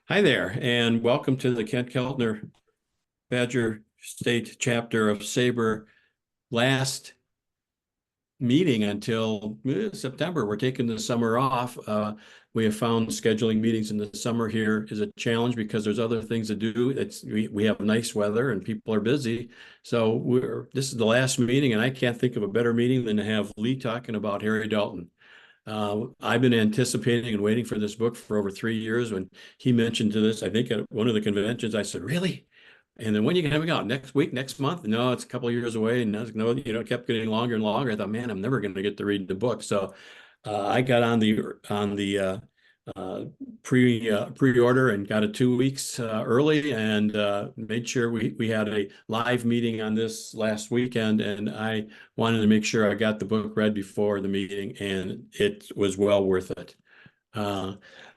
Hi there, and welcome to the Kent Keltner Badger State Chapter of SABR last meeting until September. We're taking the summer off. We have found scheduling meetings in the summer here is a challenge because there's other things to do. We have nice weather and people are busy. So this is the last meeting, and I can't think of a better meeting than to have Lee talking about Harry Dalton. I've been anticipating and waiting for this book for over 3 years. When he mentioned to this, I think at one of the conventions, I said, "Really?" And then when you coming out next week, next month? No, it's a couple of years away. And no, it kept getting longer and longer. I thought, man, I'm never going to get to read the book. So I got on the pre-order and got it 2 weeks early, and made sure we had a live meeting on this last weekend, and I wanted to make sure I got the book read before the meeting, and it was well worth it. Uh,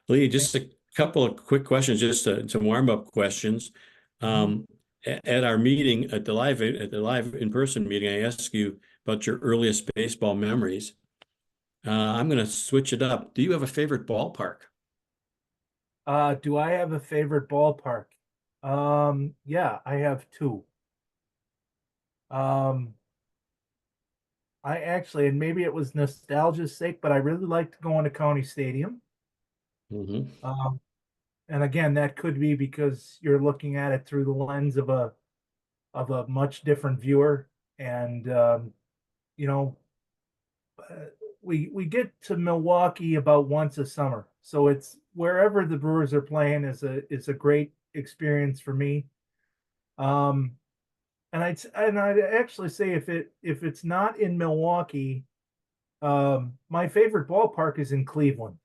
Lee, just a couple of quick questions, just some warm-up questions. At our meeting at the live in-person meeting, I asked you about your earliest baseball memories. I'm going to switch it up. Do you have a favorite ballpark? Do I have a favorite ballpark? Yeah, I have two. Um, I actually, and maybe it was nostalgia's sake, but I really liked going to County Stadium. Hmm. Um, and again, that could be because you're looking at it through the lens of a much different viewer. And you know, uh, we get to Milwaukee about once a summer, so it's wherever the Brewers are playing is a great experience for me. Um, and I'd actually say if it's not in Milwaukee, my favorite ballpark is in Cleveland.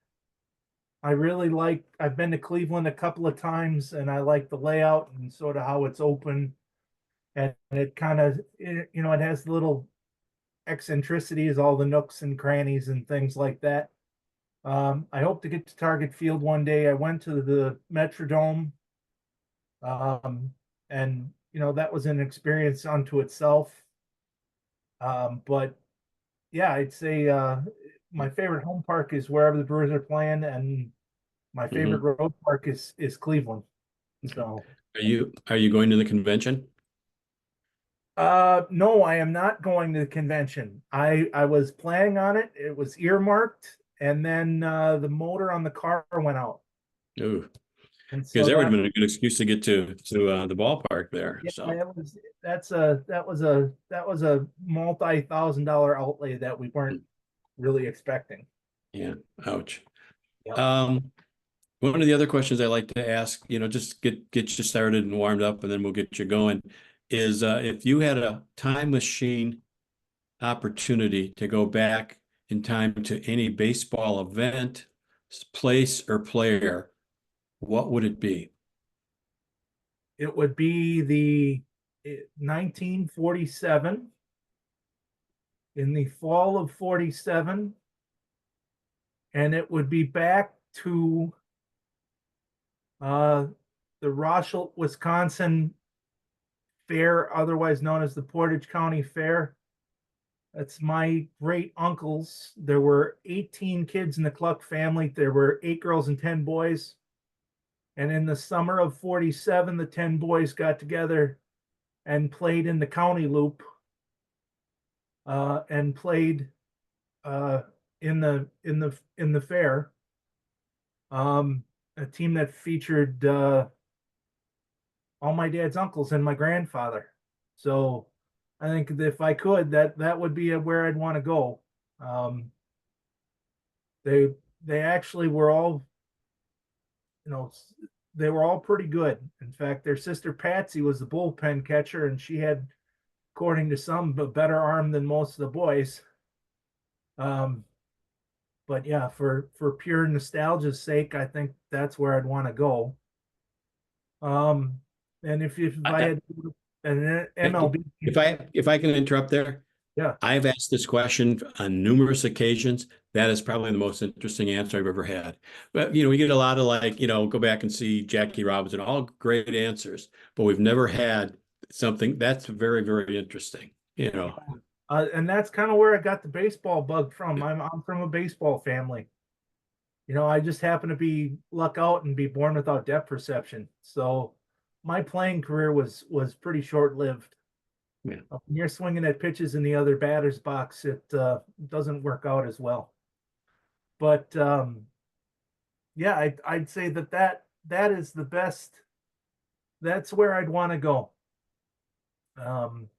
I really like. I've been to Cleveland a couple of times, and I like the layout and sort of how it's open, and it kind of it has little eccentricities, all the nooks and crannies and things like that. I hope to get to Target Field one day. I went to the Metrodome, um, and that was an experience unto itself. But yeah, I'd say my favorite home park is wherever the Brewers are playing, and my favorite Hmm. road park is Cleveland. So Are you going to the convention? no, I am not going to the convention. I was planning on it. It was earmarked, and then the motor on the car went out. Ooh, And because so that would have that been a good excuse to get to the ballpark there. yeah, So that was a multi-thousand-dollar outlay that we weren't really expecting. yeah, ouch. Yep. Um, One of the other questions I like to ask, just get you started and warmed up, and then we'll get you going, is if you had a time machine opportunity to go back in time to any baseball event, place, or player, what would it be? It would be the 1947, in the fall of 47, and it would be back to uh, the Rochelle, Wisconsin Fair, otherwise known as the Portage County Fair. That's my great uncles. There were 18 kids in the Kluck family. There were 8 girls and 10 boys. And in the summer of 47, the 10 boys got together and played in the county loop, and played uh, in the fair. A team that featured all my dad's uncles and my grandfather. So I think if I could, that would be where I'd want to go. Um, they they actually were all, you know, they were all pretty good. In fact, their sister Patsy was the bullpen catcher, and she had, according to some, a better arm than most of the boys. Um, but yeah, for pure nostalgia's sake, I think that's where I'd want to go. Um, and if I I, had an I- MLB, if I can interrupt there, yeah, I've asked this question on numerous occasions. That is probably the most interesting answer I've ever had. But we get a lot of like, go back and see Jackie Robinson, all great answers, but we've never had something that's very, very interesting. and that's kind of where I got the baseball bug from. I'm from a baseball family. I just happen to be luck out and be born without depth perception. So my playing career was pretty short lived. Yeah. When you're swinging at pitches in the other batter's box, it doesn't work out as well. But yeah, I'd say that is the best. That's where I'd want to go. And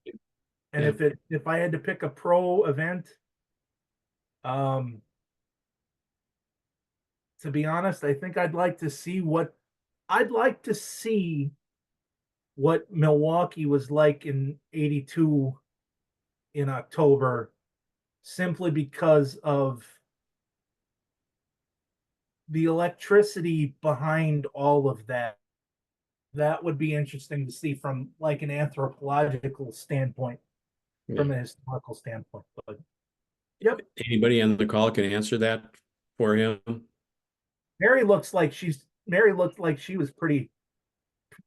Yeah. if I had to pick a pro event, um, to be honest, I think I'd like to see what Milwaukee was like in '82 in October, simply because of the electricity behind all of that. That would be interesting to see from like an anthropological standpoint, Yeah. from a historical standpoint. But yep, Anybody on the call can answer that for him? Mary looked like she was pretty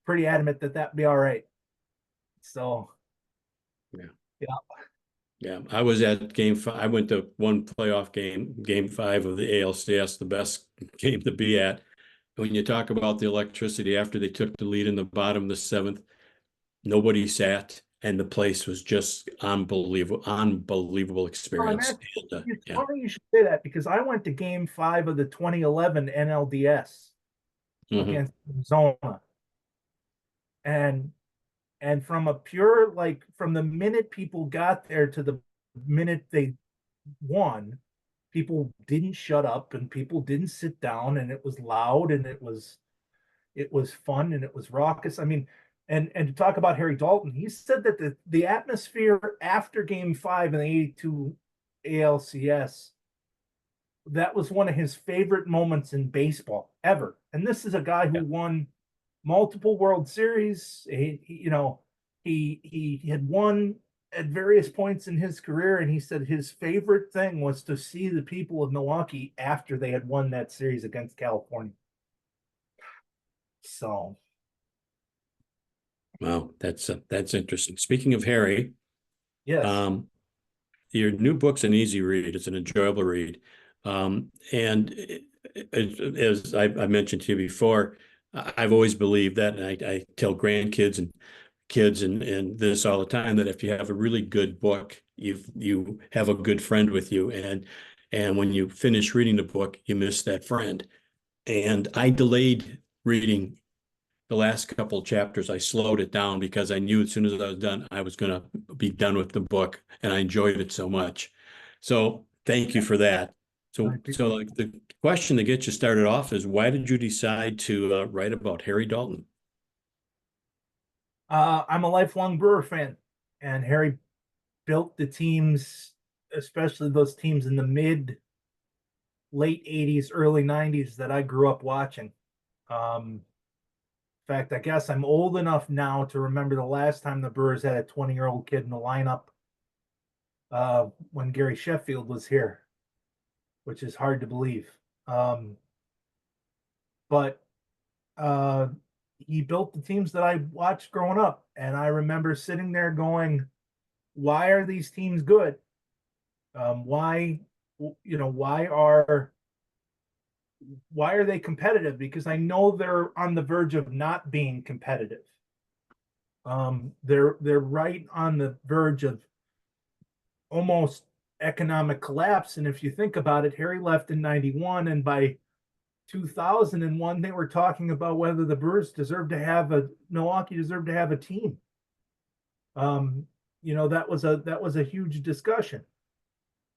adamant that that'd be all right. So Yeah. yeah, Yeah. I was at game 5. I went to one playoff game 5 of the ALCS, the best game to be at. When you talk about the electricity after they took the lead in the bottom of the 7th, nobody sat, and the place was just unbelievable experience. And, it's yeah. funny you should say that, because I went to Game 5 of the 2011 NLDS Mhm. against Arizona, and from a pure, like, from the minute people got there to the minute they won, people didn't shut up and people didn't sit down, and it was loud, and it was fun, and it was raucous. I mean, and to talk about Harry Dalton, he said that the atmosphere after Game 5 in the '82 ALCS, that was one of his favorite moments in baseball ever. And this is a guy who Yeah. won multiple World Series. He had won at various points in his career, and he said his favorite thing was to see the people of Milwaukee after they had won that series against California. So Wow, that's interesting. Speaking of Harry, yes. um, your new book's an easy read. It's an enjoyable read. And as I mentioned to you before, I've always believed that, and I tell grandkids and kids and this all the time, that if you have a really good book, you have a good friend with you, and when you finish reading the book, you miss that friend. And I delayed reading the last couple of chapters. I slowed it down because I knew as soon as I was done, I was going to be done with the book, and I enjoyed it so much. So thank you for that. So like the question that gets you started off is, why did you decide to write about Harry Dalton? I'm a lifelong Brewer fan, and Harry built the teams, especially those teams in the late '80s, early '90s that I grew up watching. In fact, I guess I'm old enough now to remember the last time the Brewers had a 20-year-old kid in the lineup, when Gary Sheffield was here, which is hard to believe. But uh, he built the teams that I watched growing up, and I remember sitting there going, "Why are these teams good? Why, why are they competitive? Because I know they're on the verge of not being competitive. They're right on the verge of almost economic collapse. And if you think about it, Harry left in '91, and by 2001, they were talking about whether the Brewers deserved to have Milwaukee deserved to have a team. That was a huge discussion.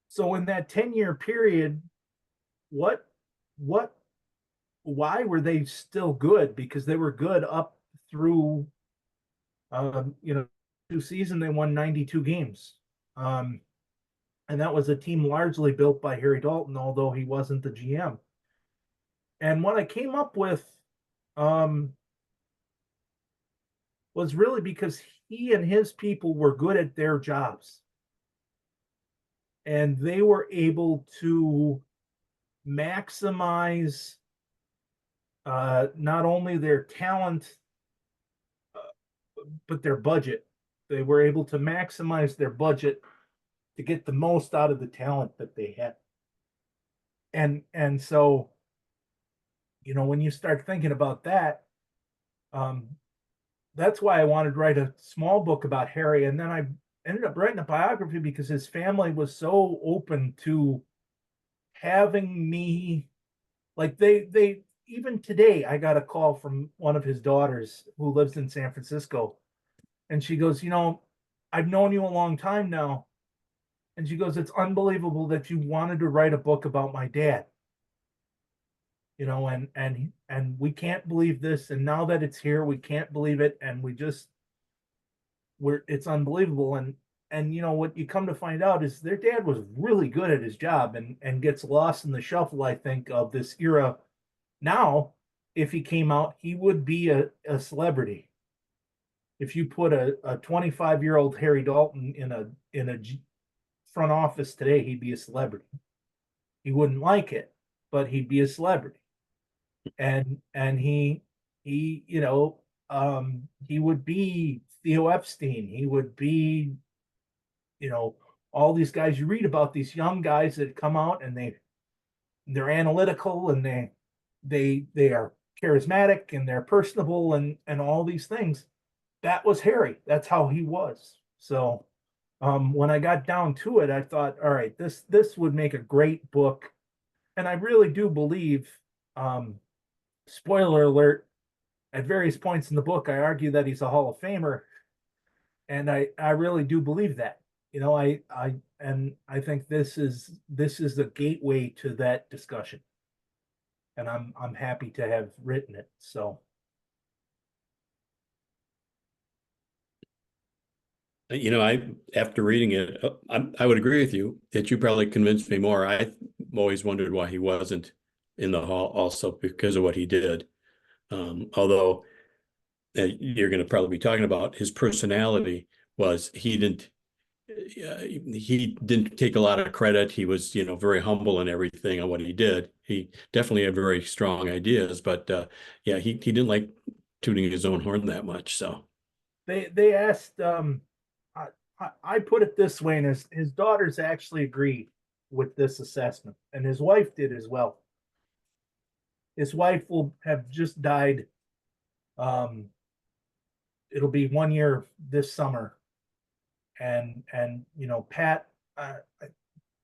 So in that 10-year period, what what why were they still good? Because they were good up through, um, you know, 2 seasons. They won 92 games. Um, and that was a team largely built by Harry Dalton, although he wasn't the GM. And what I came up with, um, was really because he and his people were good at their jobs, and they were able to maximize, not only their talent, but their budget. They were able to maximize their budget to get the most out of the talent that they had. And so when you start thinking about that, that's why I wanted to write a small book about Harry. And then I ended up writing a biography because his family was so open to having me, like they even today, I got a call from one of his daughters who lives in San Francisco. And she goes, I've known you a long time now. And she goes, it's unbelievable that you wanted to write a book about my dad. And we can't believe this. And now that it's here, we can't believe it. And it's unbelievable. And what you come to find out is their dad was really good at his job and gets lost in the shuffle, I think, of this era. Now, if he came out, he would be a celebrity. If you put a 25-year-old Harry Dalton in a front office today, he'd be a celebrity. He wouldn't like it, but he'd be a celebrity. And he he would be Theo Epstein. He would be, all these guys you read about, these young guys that come out and they're analytical and they are charismatic and they're personable and all these things. That was Harry. That's how he was. So when I got down to it, I thought, all right, this would make a great book. And I really do believe, spoiler alert, at various points in the book, I argue that he's a Hall of Famer. And I really do believe that. I think this is the gateway to that discussion. And I'm happy to have written it. So After reading it, I would agree with you that you probably convinced me more. I always wondered why he wasn't in the hall, also because of what he did. Although you're going to probably be talking about his personality was he didn't take a lot of credit. He was, very humble in everything on what he did. He definitely had very strong ideas, but yeah, he didn't like tooting his own horn that much. So they asked, I put it this way, and his daughters actually agreed with this assessment, and his wife did as well. His wife will have just died. It'll be 1 year this summer, and Pat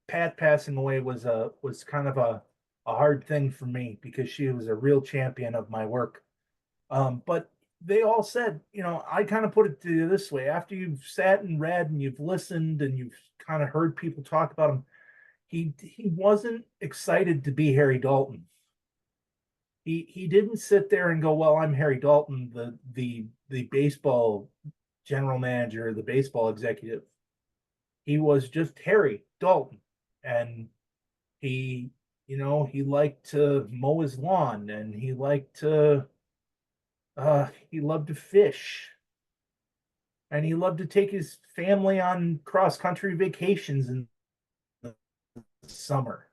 passing away was kind of a hard thing for me because she was a real champion of my work. But they all said, I kind of put it to you this way: after you've sat and read and you've listened and you've kind of heard people talk about him, he wasn't excited to be Harry Dalton. He didn't sit there and go, well, I'm Harry Dalton, the baseball general manager, the baseball executive. He was just Harry Dalton, and he liked to mow his lawn, and he loved to fish, and he loved to take his family on cross-country vacations in the summer,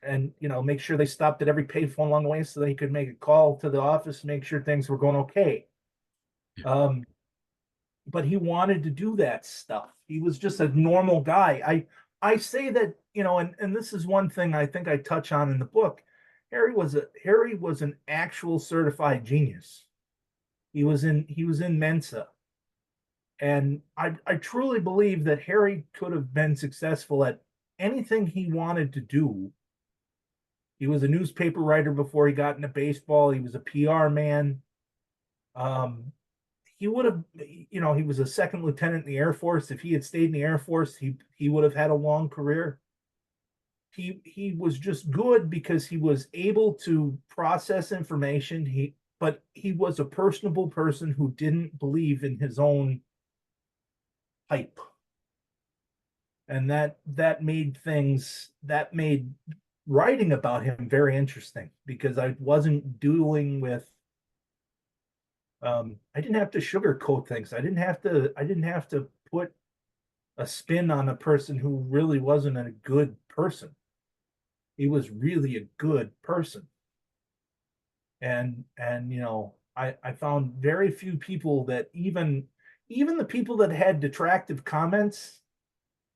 and make sure they stopped at every payphone along the way so that he could make a call to the office and make sure things were going okay. But he wanted to do that stuff. He was just a normal guy. I say that, and this is one thing I think I touch on in the book. Harry was an actual certified genius. He was in Mensa. And I truly believe that Harry could have been successful at anything he wanted to do. He was a newspaper writer before he got into baseball. He was a PR man. He would have, he was a second lieutenant in the Air Force. If he had stayed in the Air Force, he would have had a long career. He was just good because he was able to process information. But he was a personable person who didn't believe in his own hype. And that made writing about him very interesting because I wasn't dealing with I didn't have to sugarcoat things. I didn't have to put a spin on a person who really wasn't a good person. He was really a good person. And I found very few people that even the people that had detractive comments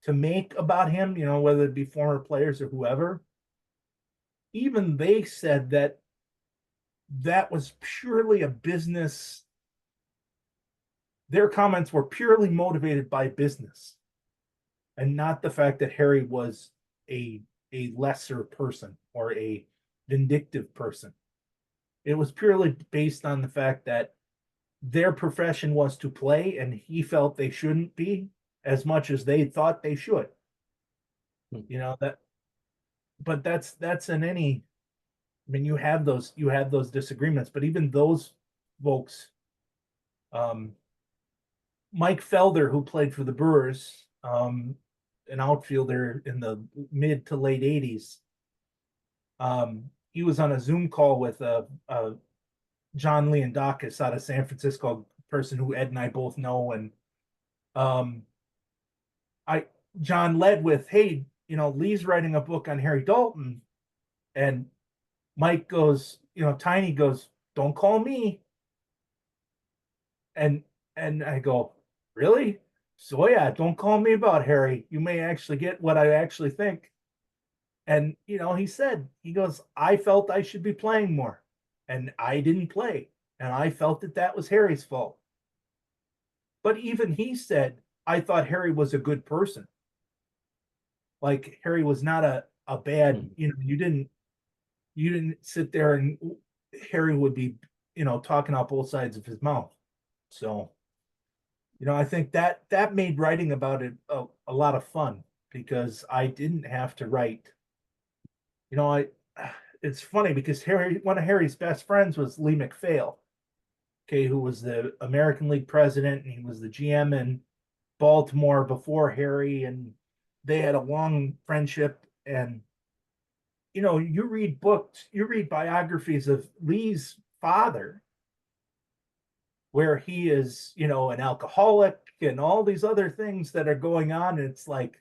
to make about him, whether it be former players or whoever, even they said that that was purely a business. Their comments were purely motivated by business and not the fact that Harry was a lesser person or a vindictive person. It was purely based on the fact that their profession was to play, and he felt they shouldn't be as much as they thought they should. You know that, but that's in any. I mean, you have those disagreements, but even those folks, um, Mike Felder, who played for the Brewers, an outfielder in the mid to late '80s, he was on a Zoom call with John Leondakis out of San Francisco, person who Ed and I both know, and um, I John led with, "Hey, you know, Lee's writing a book on Harry Dalton," and Mike goes, you know, Tiny goes, "Don't call me," and I go, "Really? So yeah, don't call me about Harry. You may actually get what I actually think." And you know, he goes, "I felt I should be playing more, and I didn't play, and I felt that that was Harry's fault." But even he said, "I thought Harry was a good person. Like Harry was not a bad, you know, you didn't sit there and Harry would be, you know, talking out both sides of his mouth." So, you know, I think that made writing about it a lot of fun because I didn't have to write. You know, I it's funny because one of Harry's best friends was Lee McPhail, okay, who was the American League president, and he was the GM in Baltimore before Harry, and they had a long friendship. And you know, you read biographies of Lee's father, where he is, you know, an alcoholic and all these other things that are going on. And it's like,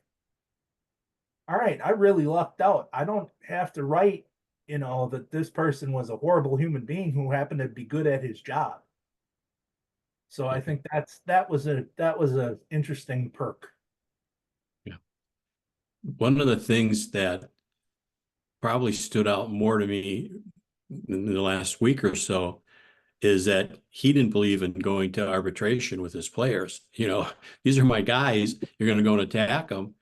all right, I really lucked out. I don't have to write, you know, that this person was a horrible human being who happened to be good at his job. So I think that was a interesting perk. Yeah. One of the things that probably stood out more to me in the last week or so is that he didn't believe in going to arbitration with his players. You know, these are my guys. You're going to go and attack them.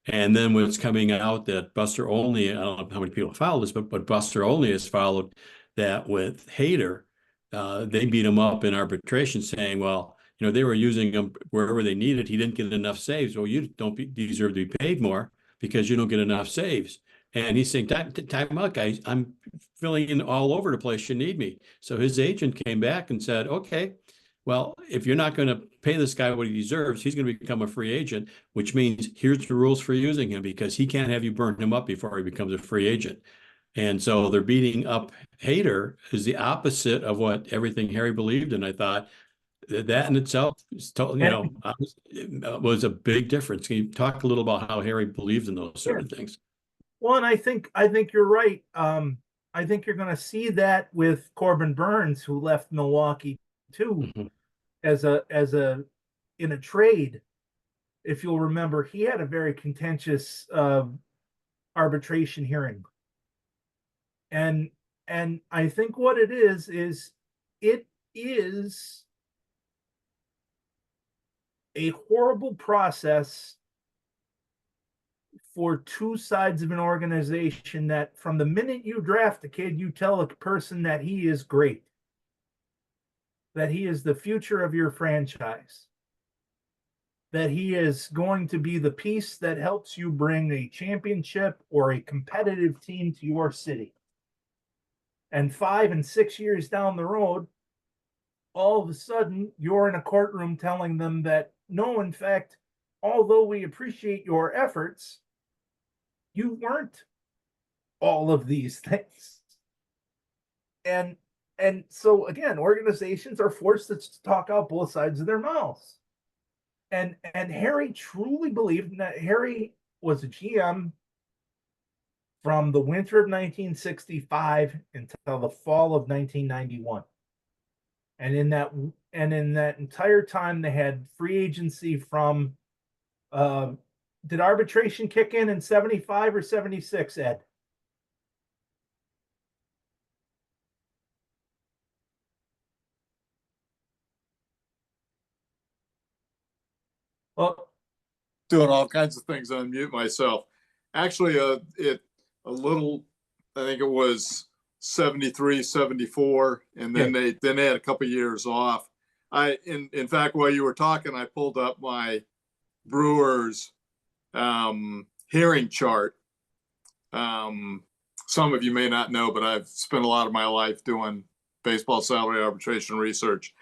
And then when it's coming out that Buster Olney, I don't know how many people follow this, but Buster Olney has followed that with Hader. They beat him up in arbitration saying, well, you know, they were using him wherever they needed. He didn't get enough saves. Well, you don't deserve to be paid more because you don't get enough saves. And he's saying, time out, guys. I'm filling in all over the place. You need me. So his agent came back and said, okay, well, if you're not going to pay this guy what he deserves, he's going to become a free agent, which means here's the rules for using him because he can't have you burn him up before he becomes a free agent. And so they're beating up Hader is the opposite of what everything Harry believed in. I thought that in itself is totally, you know, was a big difference. Can you talk a little about how Harry believed in those sort of things? Well, and I think you're right. I think you're going to see that with Corbin Burns, who left Milwaukee too, Mhm. as a in a trade. If you'll remember, he had a very contentious arbitration hearing, and I think what it is it is a horrible process for two sides of an organization that from the minute you draft a kid, you tell a person that he is great, that he is the future of your franchise, that he is going to be the piece that helps you bring a championship or a competitive team to your city. And 5 and 6 years down the road, all of a sudden you're in a courtroom telling them that no, in fact, although we appreciate your efforts, you weren't all of these things. And so again, organizations are forced to talk out both sides of their mouths. And Harry truly believed that Harry was a GM from the winter of 1965 until the fall of 1991. And in that entire time, they had free agency from. Did arbitration kick in 75 or 76, Ed? Well, doing all kinds of things on mute myself. Actually, I think it was 73, 74, and then yeah. they had a couple of years off. In fact, while you were talking, I pulled up my Brewers hearing chart. Some of you may not know, but I've spent a lot of my life doing baseball salary arbitration research.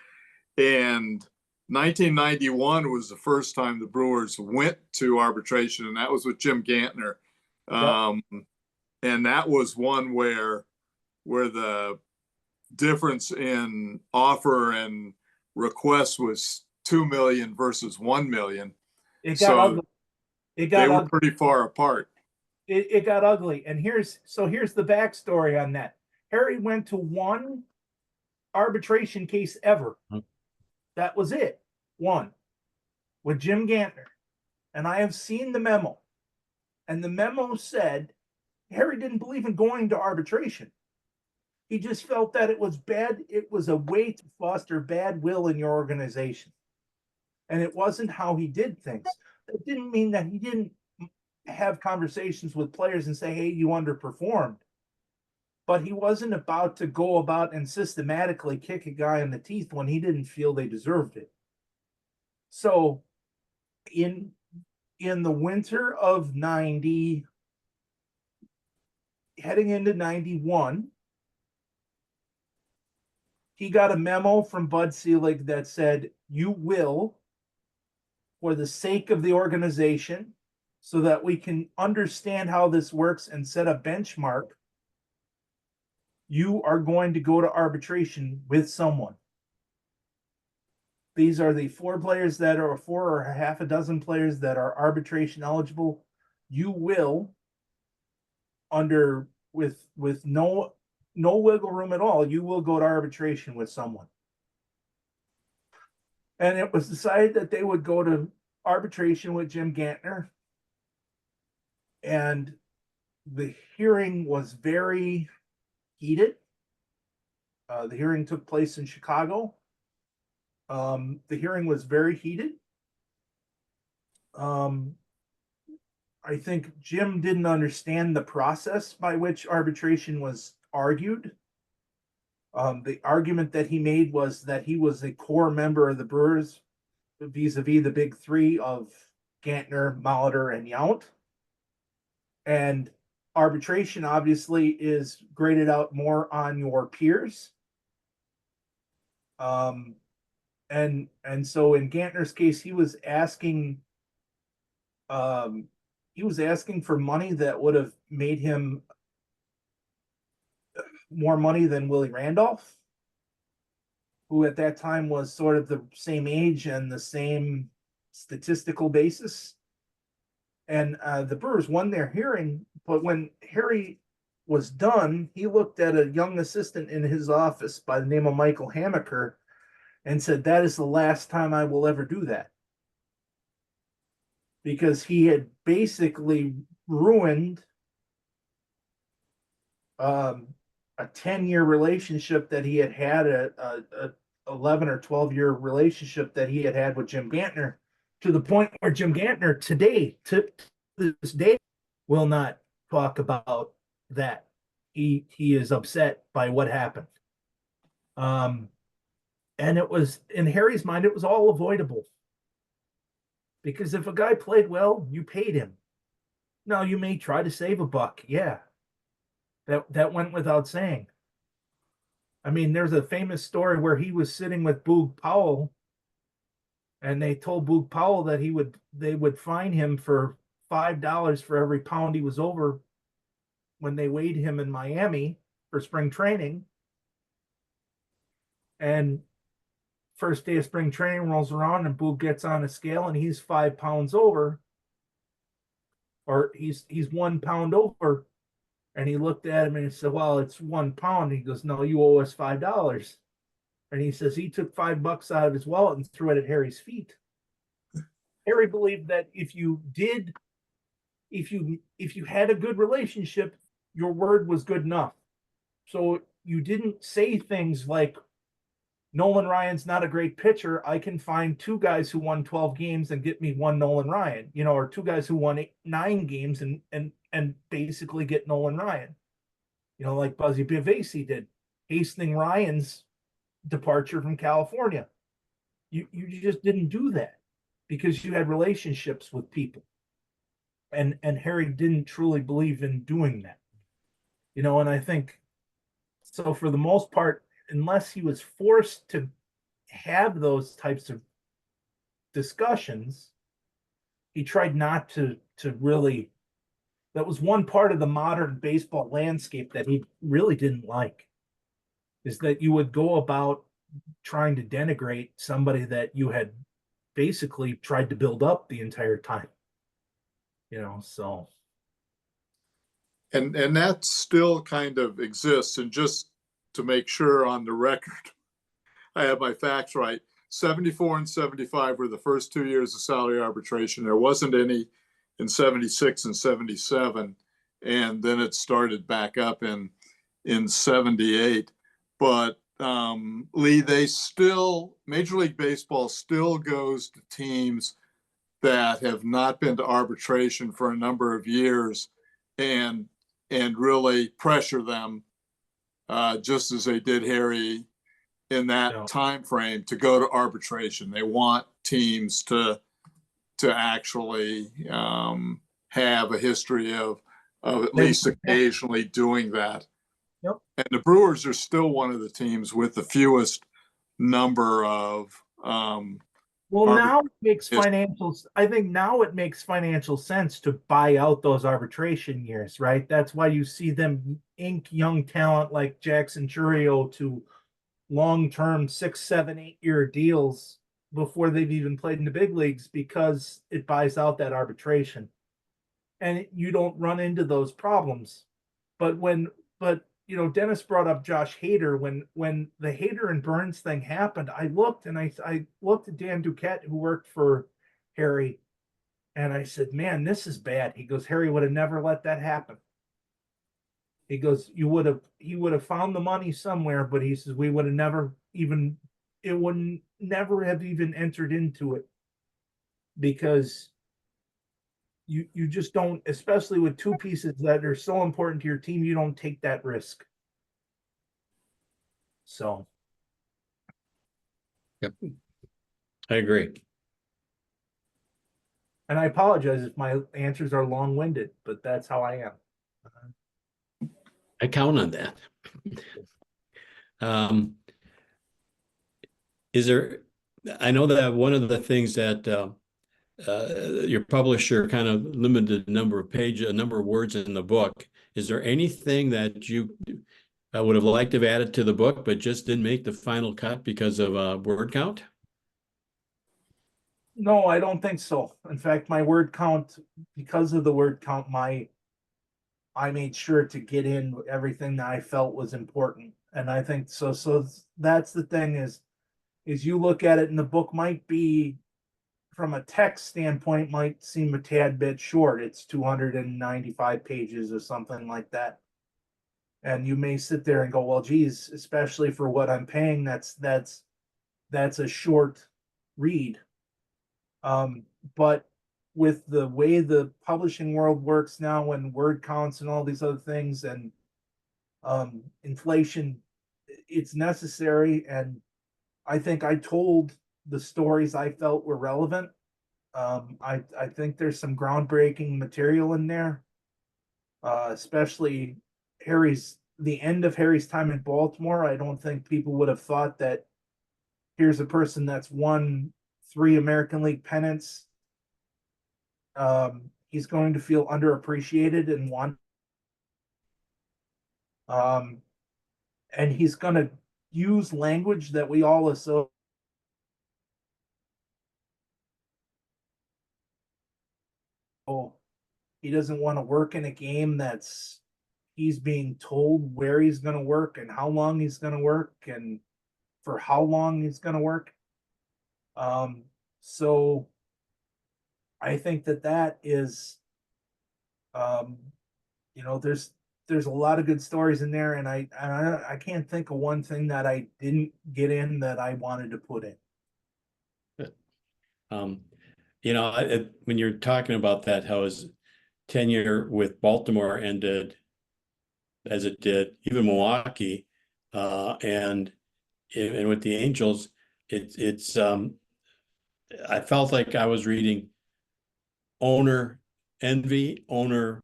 And 1991 was the first time the Brewers went to arbitration, and that was with Jim Gantner. And that was one where the difference in offer and request was 2 million versus 1 million. It got ugly. They were pretty far apart. It got ugly. And here's the backstory on that. Harry went to one arbitration case ever. That was it. One with Jim Gantner. And I have seen the memo. And the memo said Harry didn't believe in going to arbitration. He just felt that it was bad. It was a way to foster bad will in your organization. And it wasn't how he did things. That didn't mean that he didn't have conversations with players and say, hey, you underperformed. But he wasn't about to go about and systematically kick a guy in the teeth when he didn't feel they deserved it. So in the winter of 90, heading into 91, he got a memo from Bud Selig that said, you will, for the sake of the organization, so that we can understand how this works and set a benchmark, you are going to go to arbitration with someone. These are the four or half a dozen players that are arbitration eligible. You will, with no wiggle room at all, you will go to arbitration with someone. And it was decided that they would go to arbitration with Jim Gantner. And the hearing was very heated. The hearing took place in Chicago. The hearing was very heated. I think Jim didn't understand the process by which arbitration was argued. The argument that he made was that he was a core member of the Brewers vis-a-vis the big three of Gantner, Molitor, and Yount. And arbitration obviously is graded out more on your peers. And so in Gantner's case, he was asking for money that would have made him more money than Willie Randolph, who at that time was sort of the same age and the same statistical basis. And the Brewers won their hearing, but when Harry was done, he looked at a young assistant in his office by the name of Michael Hamaker and said, that is the last time I will ever do that. Because he had basically ruined a 10-year relationship that he had a 11 or 12-year relationship that he had with Jim Gantner, to the point where Jim Gantner to this day will not talk about that. He is upset by what happened. And it was, in Harry's mind, it was all avoidable. Because if a guy played well, you paid him. Now, you may try to save a buck. Yeah. That went without saying. I mean, there's a famous story where he was sitting with Boog Powell, and they told Boog Powell that they would fine him for $5 for every pound he was over when they weighed him in Miami for spring training. And first day of spring training rolls around and Boog gets on a scale and he's 5 pounds over, or he's 1 pound over. And he looked at him and he said, well, it's 1 pound. He goes, no, you owe us $5. And he says he took $5 out of his wallet and threw it at Harry's feet. Harry believed that if you had a good relationship, your word was good enough. So you didn't say things like, Nolan Ryan's not a great pitcher. I can find two guys who won 12 games and get me one Nolan Ryan, or two guys who won 9 games and basically get Nolan Ryan, like Buzzy Bavasi did, hastening Ryan's departure from California. You just didn't do that because you had relationships with people. And Harry didn't truly believe in doing that. And I think so for the most part, unless he was forced to have those types of discussions, he tried not to really. That was one part of the modern baseball landscape that he really didn't like, is that you would go about trying to denigrate somebody that you had basically tried to build up the entire time. So. And that still kind of exists. And just to make sure on the record, I have my facts right. 74 and 75 were the first 2 years of salary arbitration. There wasn't any in 76 and 77. And then it started back up in 78. But Lee, Major League Baseball still goes to teams that have not been to arbitration for a number of years and really pressure them, just as they did Harry in that time frame, to go to arbitration. They want teams to actually have a history of at least occasionally doing that. Yep. And the Brewers are still one of the teams with the fewest number of now it makes I think now it makes financial sense to buy out those arbitration years, right? That's why you see them ink young talent like Jackson Churio to long-term 6, 7, 8-year deals before they've even played in the big leagues, because it buys out that arbitration. And you don't run into those problems. But Dennis brought up Josh Hader. When the Hader and Burns thing happened, I looked at Dan Duquette, who worked for Harry, and I said, man, this is bad. He goes, Harry would have never let that happen. He goes, he would have found the money somewhere, but he says, we would have never even, it would never have even entered into it, because you just don't, especially with two pieces that are so important to your team, you don't take that risk. So. Yep. I agree. And I apologize if my answers are long-winded, but that's how I am. I count on that. I know that one of the things that your publisher kind of limited the number of words in the book. Is there anything that you would have liked to have added to the book, but just didn't make the final cut because of word count? No, I don't think so. In fact, my word count, because of the word count, I made sure to get in everything that I felt was important. And I think so that's the thing is you look at it, and the book might be, from a text standpoint, might seem a tad bit short. It's 295 pages or something like that. And you may sit there and go, well, geez, especially for what I'm paying, that's a short read. But with the way the publishing world works now, and word counts and all these other things, and inflation, it's necessary. And I think I told the stories I felt were relevant. I think there's some groundbreaking material in there, especially the end of Harry's time in Baltimore. I don't think people would have thought that here's a person that's won 3 American League pennants. He's going to feel underappreciated and want, and he's going to use language that we all associate. He doesn't want to work in a game that's, he's being told where he's going to work and how long he's going to work and for how long he's going to work. So I think that is, there's there's a lot of good stories in there, and I can't think of one thing that I didn't get in that I wanted to put in. You know, when you're talking about that, how his tenure with Baltimore ended as it did, even Milwaukee, and with the Angels, it's I felt like I was reading owner envy, owner.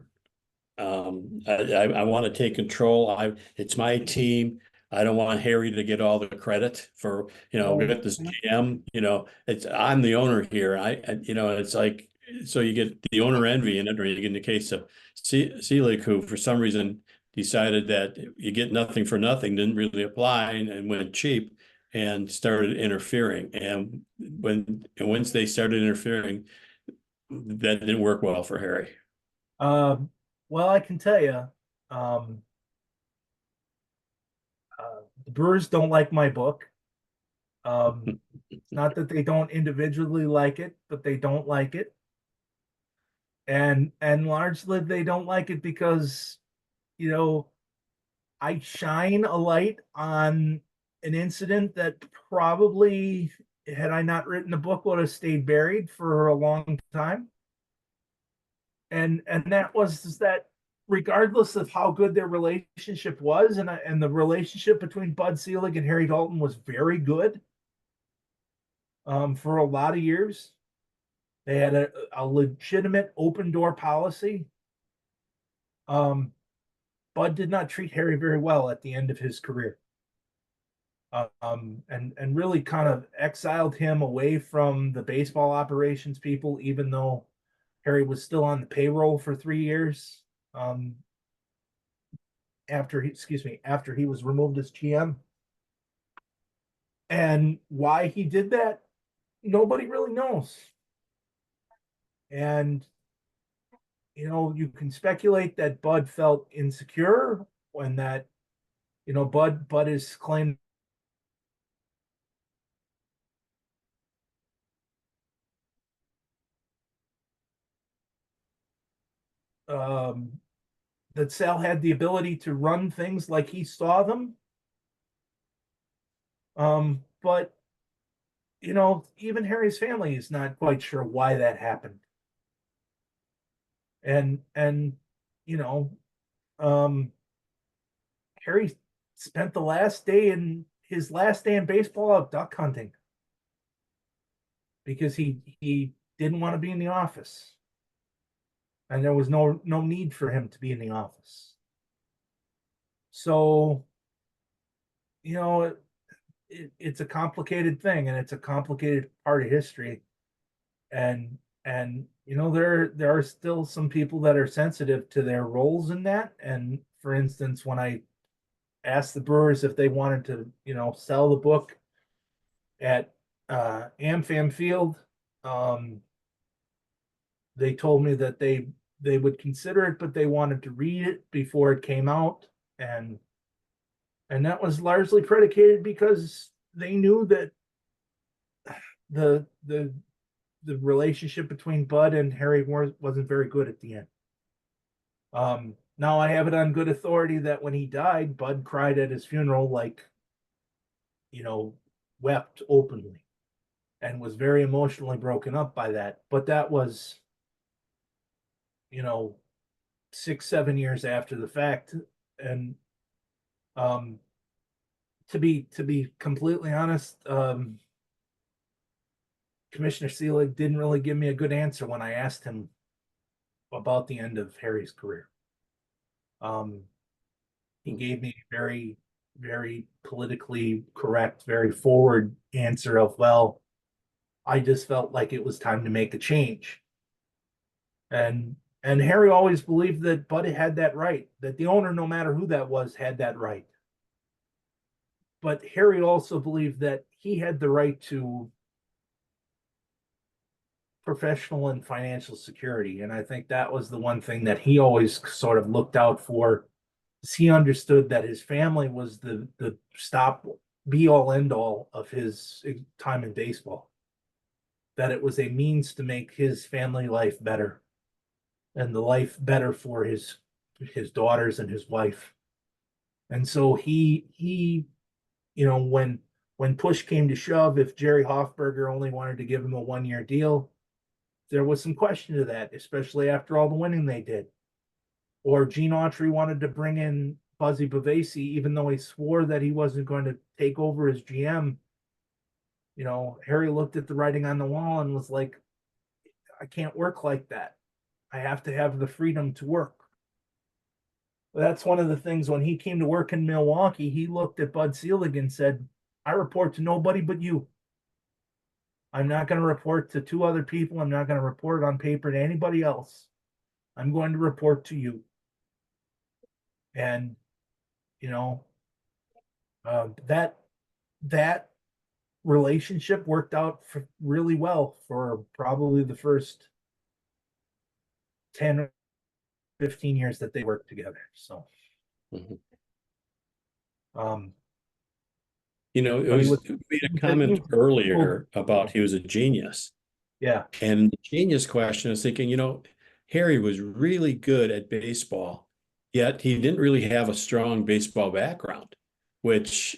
I want to take control. It's my team. I don't want Harry to get all the credit for, with this GM, I'm the owner here. It's like, so you get the owner envy in it, or you get in the case of Selig, who for some reason decided that you get nothing for nothing, didn't really apply and went cheap and started interfering. And once they started interfering, that didn't work well for Harry. Well, I can tell you, um, the Brewers don't like my book. It's not that they don't individually like it, but they don't like it. And largely they don't like it because, I shine a light on an incident that probably, had I not written the book, would have stayed buried for a long time. And that was that regardless of how good their relationship was, and the relationship between Bud Selig and Harry Dalton was very good for a lot of years. They had a legitimate open door policy. Bud did not treat Harry very well at the end of his career. And really kind of exiled him away from the baseball operations people, even though Harry was still on the payroll for 3 years. After he was removed as GM. And why he did that, nobody really knows. And you can speculate that Bud felt insecure when that, Bud is claimed that Sal had the ability to run things like he saw them. But even Harry's family is not quite sure why that happened. And Harry spent his last day in baseball out duck hunting because he didn't want to be in the office. And there was no need for him to be in the office. So, it's a complicated thing, and it's a complicated part of history. And there are still some people that are sensitive to their roles in that. And for instance, when I asked the Brewers if they wanted to, sell the book at AmFam Field, they told me that they would consider it, but they wanted to read it before it came out. And that was largely predicated because they knew that the relationship between Bud and Harry wasn't very good at the end. Now I have it on good authority that when he died, Bud cried at his funeral, wept openly and was very emotionally broken up by that. But that was, 6-7 years after the fact. And to be completely honest, Commissioner Selig didn't really give me a good answer when I asked him about the end of Harry's career. He gave me a very, very politically correct, very forward answer of, well, I just felt like it was time to make a change. And Harry always believed that Bud had that right, that the owner, no matter who that was, had that right. But Harry also believed that he had the right to professional and financial security. And I think that was the one thing that he always sort of looked out for. He understood that his family was the stop, be all end all of his time in baseball. That it was a means to make his family life better and the life better for his his daughters and his wife. And so he, you know, when push came to shove, if Jerry Hoffberger only wanted to give him a 1-year deal, there was some question to that, especially after all the winning they did. Or Gene Autry wanted to bring in Buzzy Bavasi, even though he swore that he wasn't going to take over as GM. You know, Harry looked at the writing on the wall and was like, I can't work like that. I have to have the freedom to work. That's one of the things when he came to work in Milwaukee, he looked at Bud Selig and said, I report to nobody but you. I'm not going to report to 2 other people. I'm not going to report on paper to anybody else. I'm going to report to you. And, you know, that relationship worked out really well for probably the first 10 or 15 years that they worked together. So, you know, we made a comment earlier about he was a genius. Yeah. And the genius question is thinking, you know, Harry was really good at baseball, yet he didn't really have a strong baseball background, which,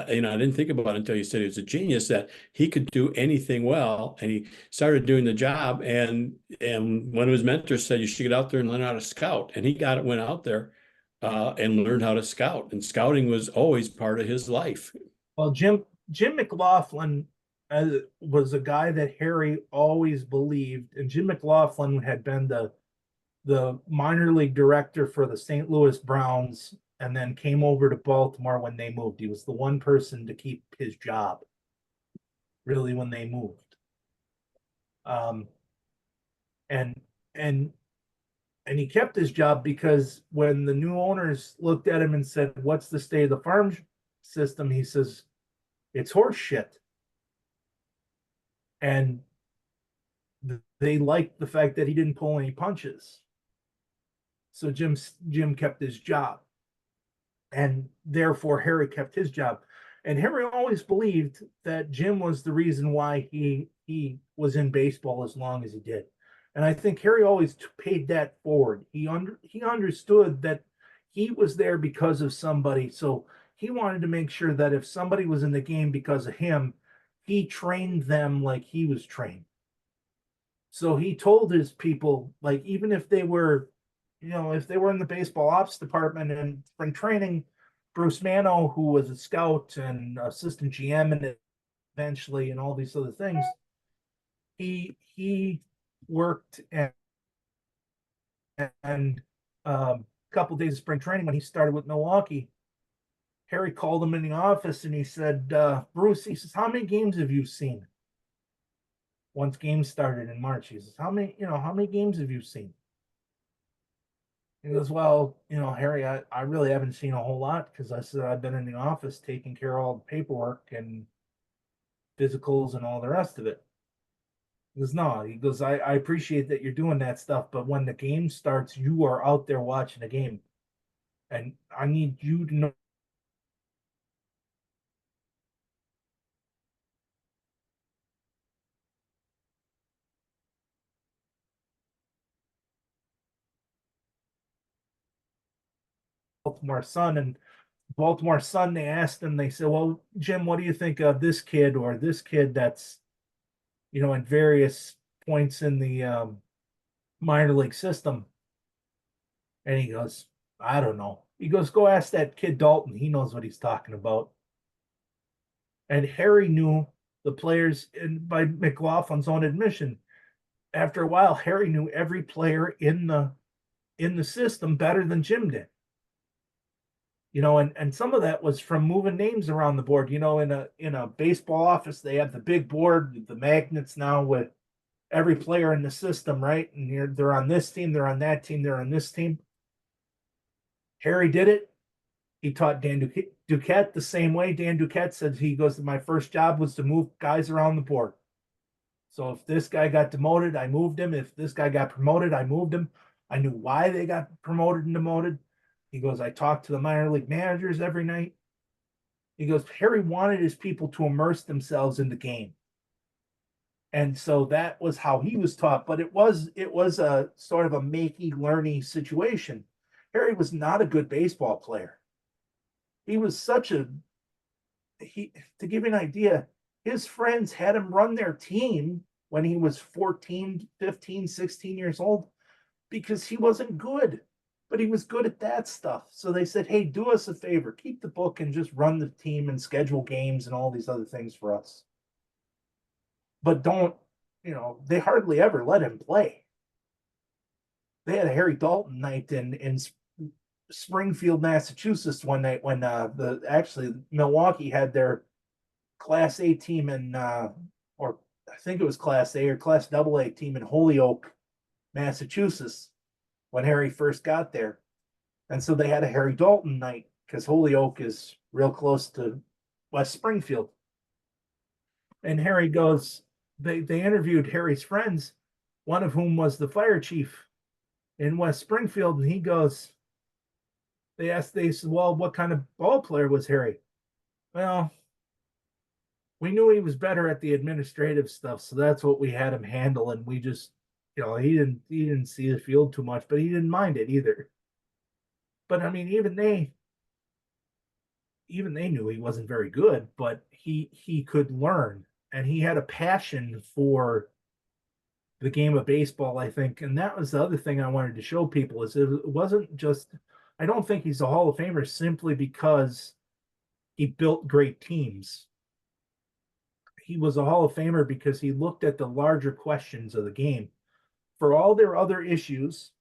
you know, I didn't think about until you said he was a genius, that he could do anything well. And he started doing the job. And one of his mentors said, you should get out there and learn how to scout. And he went out there and learned how to scout. And scouting was always part of his life. Well, Jim McLaughlin was a guy that Harry always believed, and Jim McLaughlin had been the minor league director for the St. Louis Browns, and then came over to Baltimore when they moved. He was the one person to keep his job, really, when they moved. And he kept his job because when the new owners looked at him and said, "What's the state of the farm system?" He says, "It's horse shit." And they liked the fact that he didn't pull any punches. So Jim kept his job. And therefore Harry kept his job. And Harry always believed that Jim was the reason why he was in baseball as long as he did. And I think Harry always paid that forward. He understood that he was there because of somebody. So he wanted to make sure that if somebody was in the game because of him, he trained them like he was trained. So he told his people, like, even if they were, you know, if they were in the baseball ops department and spring training, Bruce Mano, who was a scout and assistant GM and eventually and all these other things, he worked and a couple of days of spring training when he started with Milwaukee. Harry called him in the office and he said, Bruce, he says, how many games have you seen? Once games started in March, he says, how many games have you seen? He goes, well, you know, Harry, I really haven't seen a whole lot because I said I've been in the office taking care of all the paperwork and physicals and all the rest of it. He goes, no, he goes, I appreciate that you're doing that stuff, but when the game starts, you are out there watching the game. And I need you to know Baltimore Sun. And Baltimore Sun, they asked him, they said, well, Jim, what do you think of this kid or this kid that's, you know, at various points in the minor league system? And he goes, I don't know. He goes, go ask that kid Dalton. He knows what he's talking about. And Harry knew the players, and by McLaughlin's own admission, after a while, Harry knew every player in the system better than Jim did. You know, and some of that was from moving names around the board. You know, in a baseball office, they have the big board, the magnets now with every player in the system, right? And they're on this team, they're on that team, they're on this team. Harry did it. He taught Dan Duquette the same way. Dan Duquette said, he goes, my first job was to move guys around the board. So if this guy got demoted, I moved him. If this guy got promoted, I moved him. I knew why they got promoted and demoted. He goes, I talked to the minor league managers every night. He goes, Harry wanted his people to immerse themselves in the game. And so that was how he was taught. But it was a sort of a makey, learny situation. Harry was not a good baseball player. He was such a to give you an idea, his friends had him run their team when he was 14, 15, 16 years old because he wasn't good, but he was good at that stuff. So they said, hey, do us a favor, keep the book and just run the team and schedule games and all these other things for us. But don't, they hardly ever let him play. They had a Harry Dalton night in Springfield, Massachusetts one night when actually Milwaukee had their Class A team in or I think it was Class A or Class AA team in Holyoke, Massachusetts when Harry first got there. And so they had a Harry Dalton night because Holyoke is real close to West Springfield. And Harry goes, they interviewed Harry's friends, one of whom was the fire chief in West Springfield, and he goes, they said, well, what kind of ball player was Harry? Well, we knew he was better at the administrative stuff, so that's what we had him handle, and we just, he didn't see the field too much, but he didn't mind it either. But I mean, even they knew he wasn't very good, but he could learn, and he had a passion for the game of baseball, I think. And that was the other thing I wanted to show people is it wasn't just, I don't think he's a Hall of Famer simply because he built great teams. He was a Hall of Famer because he looked at the larger questions of the game. For all their other issues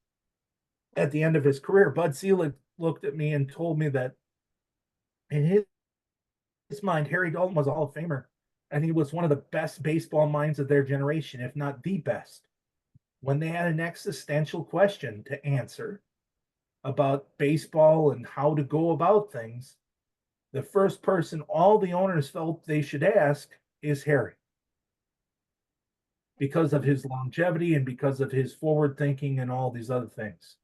at the end of his career, Bud Selig looked at me and told me that in his mind, Harry Dalton was a Hall of Famer, and he was one of the best baseball minds of their generation, if not the best. When they had an existential question to answer about baseball and how to go about things, the first person all the owners felt they should ask is Harry, because of his longevity and because of his forward thinking and all these other things.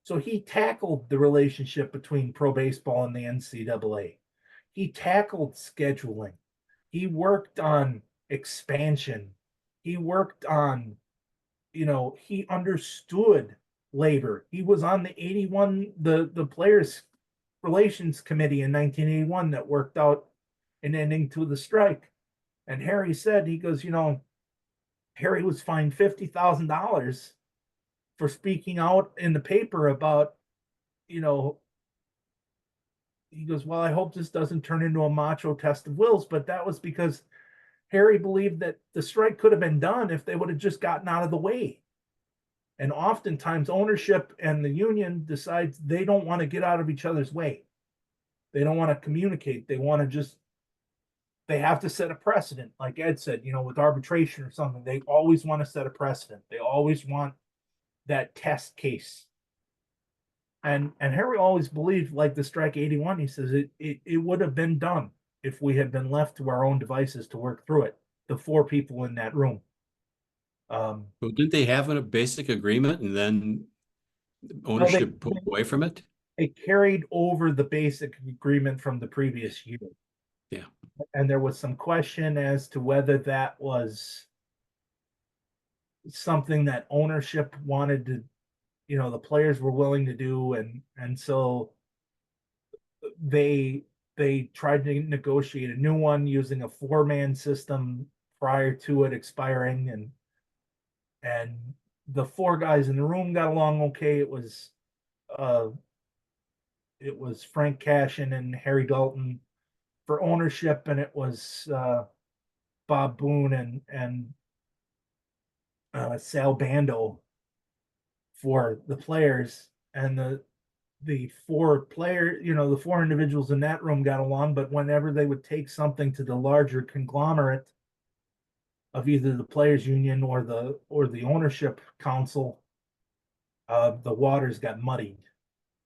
So he tackled the relationship between pro baseball and the NCAA. He tackled scheduling. He worked on expansion. He worked on, he understood labor. He was on the 81, the Players Relations Committee in 1981 that worked out an ending to the strike. And Harry said, he goes, Harry was fined $50,000 for speaking out in the paper about, he goes, well, I hope this doesn't turn into a macho test of wills, but that was because Harry believed that the strike could have been done if they would have just gotten out of the way. And oftentimes ownership and the union decides they don't want to get out of each other's way. They don't want to communicate. They have to set a precedent. Like Ed said, with arbitration or something, they always want to set a precedent. They always want that test case. And Harry always believed, like the strike 81, he says it would have been done if we had been left to our own devices to work through it, the four people in that room. Well, didn't they have a basic agreement and then ownership pulled away from it? They carried over the basic agreement from the previous year. Yeah. And there was some question as to whether that was something that ownership wanted to, the players were willing to do. And so they tried to negotiate a new one using a 4-man system prior to it expiring. And the 4 guys in the room got along okay. It was Frank Cashin and Harry Dalton for ownership, and it was Bob Boone and Sal Bando for the players. And the 4 players, the 4 individuals in that room got along, but whenever they would take something to the larger conglomerate of either the players union or the ownership council, the waters got muddied.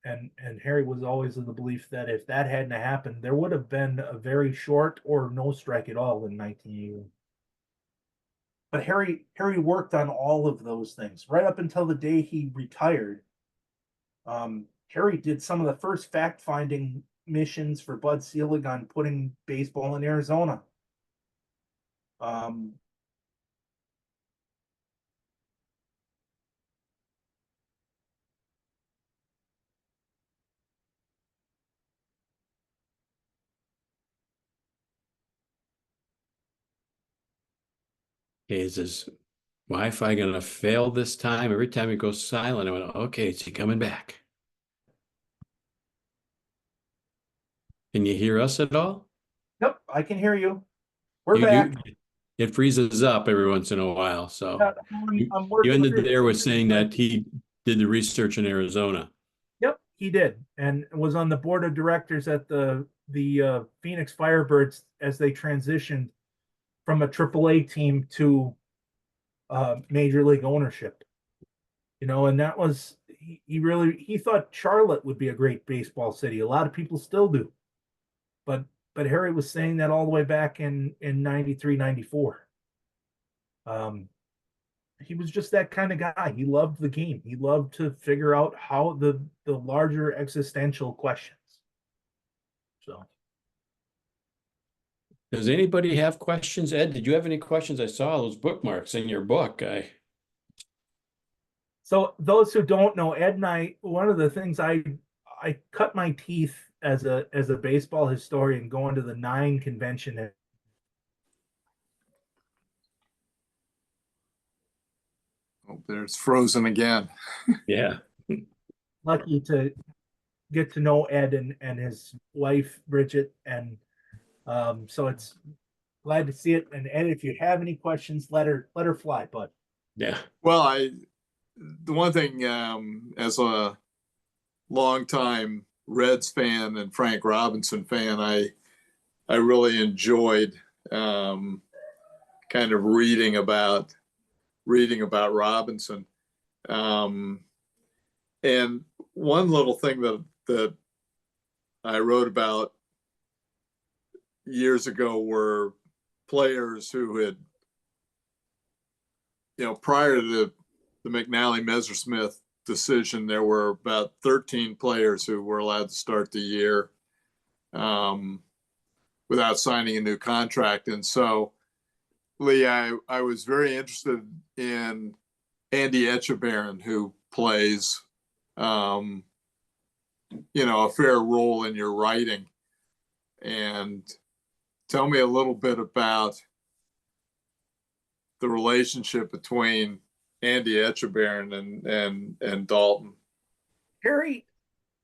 And Harry was always of the belief that if that hadn't happened, there would have been a very short or no strike at all in 1981. But Harry worked on all of those things right up until the day he retired. Harry did some of the first fact-finding missions for Bud Selig on putting baseball in Arizona. Is his Wi-Fi gonna fail this time? Every time it goes silent, I went, okay, is he coming back? Can you hear us at all? Yep, I can hear you. We're You back. do. It freezes up every once in a while. So I'm you working ended through. there with saying that he did the research in Arizona. Yep, he did, and was on the board of directors at the Phoenix Firebirds as they transitioned from a AAA team to major league ownership. And that was he thought Charlotte would be a great baseball city. A lot of people still do, but Harry was saying that all the way back in 93, 94. He was just that kind of guy. He loved the game. He loved to figure out how the larger existential questions. So, Does anybody have questions? Ed, did you have any questions? I saw those bookmarks in your book. so those who don't know, Ed and I, one of the things I cut my teeth as a baseball historian going to the 9 convention. Oh, there's frozen again. Yeah. Lucky to get to know Ed and his wife Bridget, and so it's glad to see it. And Ed, if you have any questions, let her fly, bud. Yeah. Well, the one thing, as a longtime Reds fan and Frank Robinson fan, I really enjoyed kind of reading about Robinson. And one little thing that I wrote about years ago were players who had, prior to the McNally Messersmith decision, there were about 13 players who were allowed to start the year without signing a new contract. And so, Lee, I was very interested in Andy Etchebarren, who plays, a fair role in your writing. And tell me a little bit about the relationship between Andy Etchebarren and Dalton. Harry,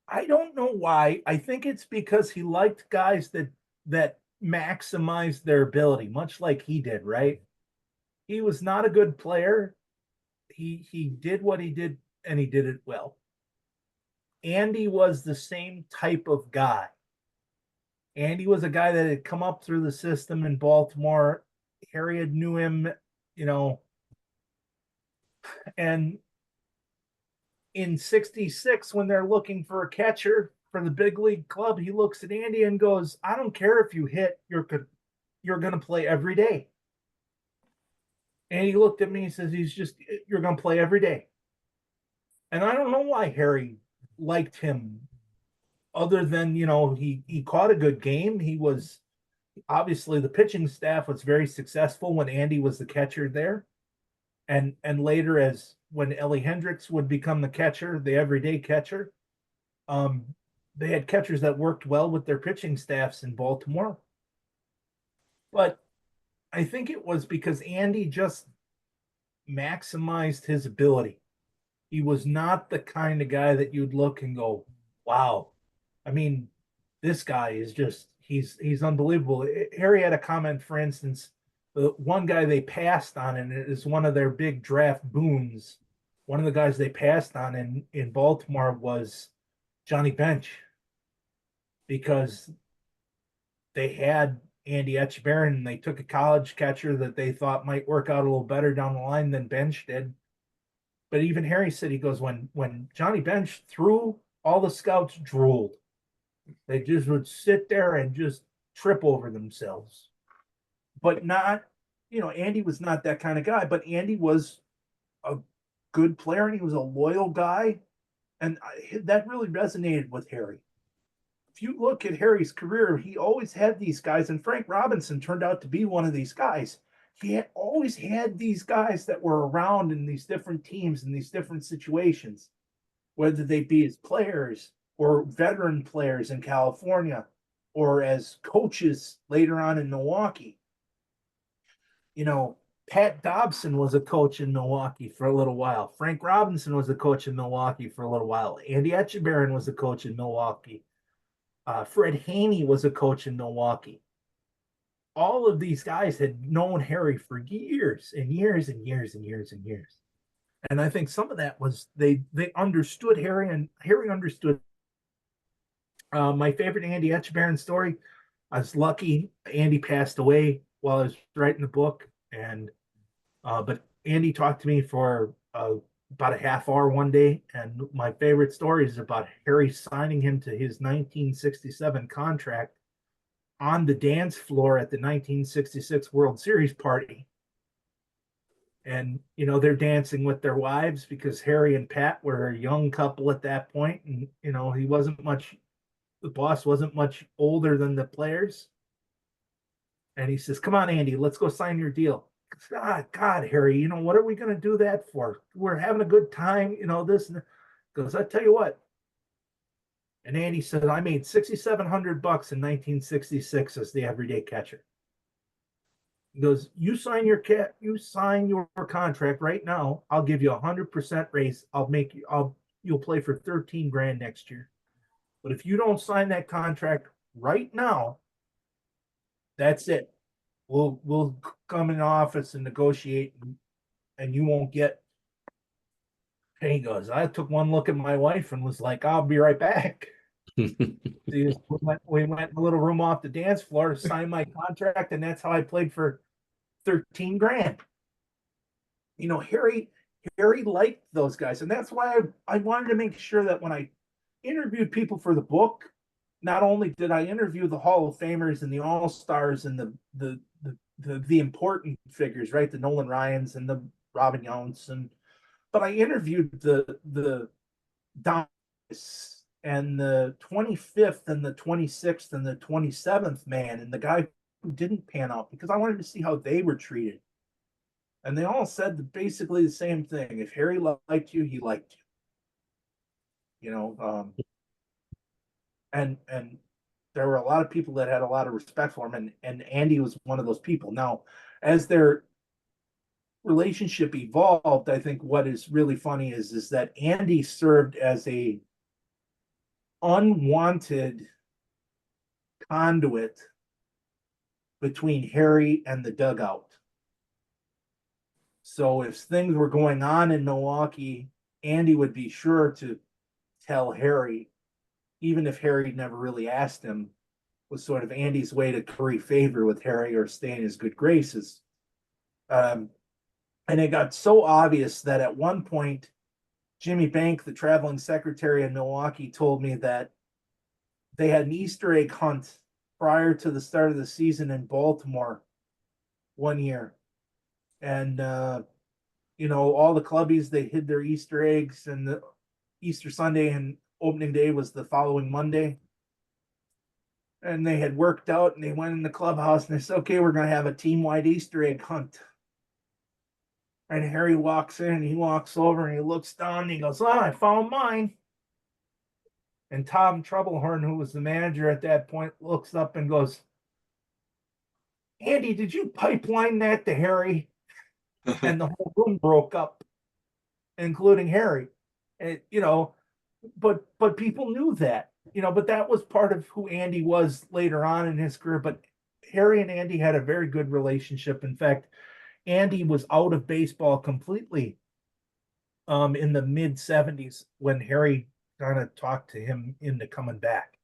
I don't know why. I think it's because he liked guys that maximized their ability, much like he did, right? He was not a good player. He did what he did, and he did it well. Andy was the same type of guy. Andy was a guy that had come up through the system in Baltimore. Harry had knew him, and in 66, when they're looking for a catcher for the big league club, he looks at Andy and goes, I don't care if you hit, you're going to play every day. And he looked at me and says, you're going to play every day. And I don't know why Harry liked him, other than, he caught a good game. He was, obviously the pitching staff was very successful when Andy was the catcher there. And later, when Ellie Hendricks would become the catcher, the everyday catcher, they had catchers that worked well with their pitching staffs in Baltimore. But I think it was because Andy just maximized his ability. He was not the kind of guy that you'd look and go, wow. I mean, this guy is just, he's unbelievable. Harry had a comment, for instance, the one guy they passed on, and it is one of their big draft boons. One of the guys they passed on in Baltimore was Johnny Bench, because they had Andy Etchebarren, and they took a college catcher that they thought might work out a little better down the line than Bench did. But even Harry said, he goes, when Johnny Bench threw, all the scouts drooled. They just would sit there and just trip over themselves. But not, Andy was not that kind of guy, but Andy was a good player, and he was a loyal guy. And that really resonated with Harry. If you look at Harry's career, he always had these guys, and Frank Robinson turned out to be one of these guys. He had always had these guys that were around in these different teams, in these different situations, whether they be as players or veteran players in California or as coaches later on in Milwaukee. Pat Dobson was a coach in Milwaukee for a little while. Frank Robinson was a coach in Milwaukee for a little while. Andy Etchebarren was a coach in Milwaukee. Fred Haney was a coach in Milwaukee. All of these guys had known Harry for years and years and years and years and years. And I think some of that was they understood Harry, and Harry understood. My favorite Andy Etchebarren story, I was lucky Andy passed away while I was writing the book, and but Andy talked to me for about a half hour one day, and my favorite story is about Harry signing him to his 1967 contract on the dance floor at the 1966 World Series party. And, you know, they're dancing with their wives because Harry and Pat were a young couple at that point. And, you know, the boss wasn't much older than the players. And he says, come on, Andy, let's go sign your deal. God, Harry, you know, what are we going to do that for? We're having a good time, you know, this. And goes, I tell you what. And Andy said, I made $6,700 in 1966 as the everyday catcher. He goes, you sign your contract right now. I'll give you 100% raise. You'll play for 13 grand next year. But if you don't sign that contract right now, that's it. We'll come in the office and negotiate, and you won't get. And he goes, I took one look at my wife and was like, I'll be right back. We went in a little room off the dance floor to sign my contract, and that's how I played for 13 grand. You know, Harry liked those guys, and that's why I wanted to make sure that when I interviewed people for the book, not only did I interview the Hall of Famers and the All-Stars and the important figures, right? The Nolan Ryans and the Robin Yountz, but I interviewed the Donis and the 25th and the 26th and the 27th man and the guy who didn't pan out, because I wanted to see how they were treated. And they all said basically the same thing. If Harry liked you, he liked you. You know, and there were a lot of people that had a lot of respect for him, and Andy was one of those people. Now, as their relationship evolved, I think what is really funny is that Andy served as a unwanted conduit between Harry and the dugout. So if things were going on in Milwaukee, Andy would be sure to tell Harry, even if Harry never really asked him. Was sort of Andy's way to curry favor with Harry or stay in his good graces. And it got so obvious that at one point, Jimmy Bank, the traveling secretary in Milwaukee, told me that they had an Easter egg hunt prior to the start of the season in Baltimore one year. And, you know, all the clubbies, they hid their Easter eggs, and the Easter Sunday and opening day was the following Monday. And they had worked out, and they went in the clubhouse and they said, okay, we're going to have a team-wide Easter egg hunt. And Harry walks in, and he walks over and he looks down and he goes, I found mine. And Tom Troublehorn, who was the manager at that point, looks up and goes, Andy, did you pipeline that to Harry? And the whole room broke up, including Harry. And, you know, but people knew that, you know, but that was part of who Andy was later on in his career. But Harry and Andy had a very good relationship. In fact, Andy was out of baseball completely in the mid-70s when Harry kind of talked to him into coming back.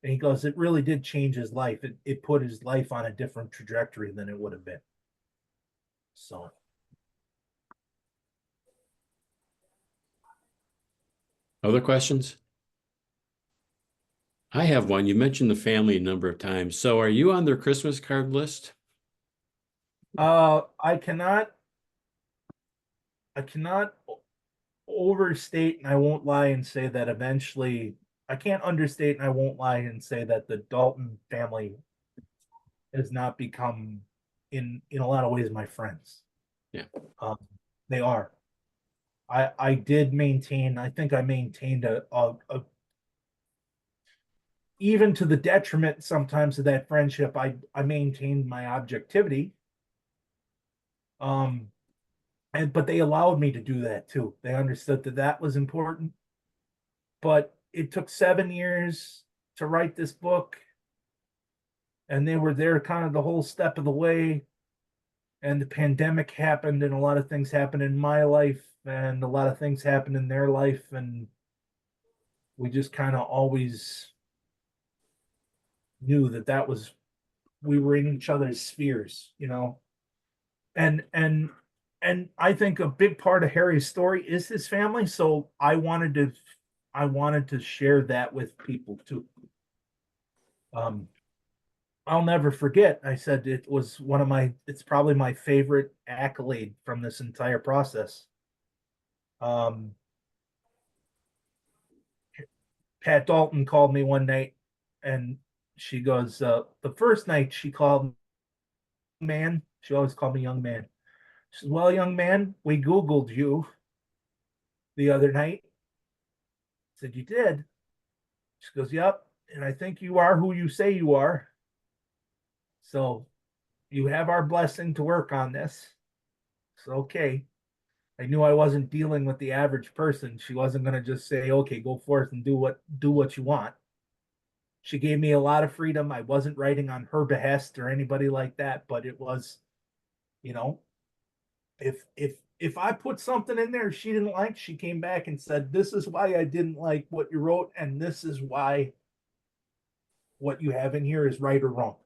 And he goes, it really did change his life. It put his life on a different trajectory than it would have been. So. Other questions? I have one. You mentioned the family a number of times. So are you on their Christmas card list? I cannot overstate, and I won't lie and say that eventually I can't understate, and I won't lie and say that the Dalton family has not become in a lot of ways my friends. Yeah. They are. I did maintain, I think I maintained a even to the detriment sometimes of that friendship, I maintained my objectivity. But they allowed me to do that too. They understood that that was important. But it took 7 years to write this book, and they were there kind of the whole step of the way. And the pandemic happened, and a lot of things happened in my life, and a lot of things happened in their life, and we just kind of always knew that that was we were in each other's spheres, you know. And I think a big part of Harry's story is his family, so I wanted to share that with people too. I'll never forget. I said it was it's probably my favorite accolade from this entire process. Pat Dalton called me one night, and she goes, the first night she called man, she always called me young man. She says, well, young man, we Googled you the other night. I said, you did? She goes, yep. And I think you are who you say you are. So you have our blessing to work on this. So, okay. I knew I wasn't dealing with the average person. She wasn't going to just say, okay, go forth and do what you want. She gave me a lot of freedom. I wasn't writing on her behest or anybody like that, but it was, you know, if I put something in there she didn't like, she came back and said, this is why I didn't like what you wrote, and this is why what you have in here is right or wrong.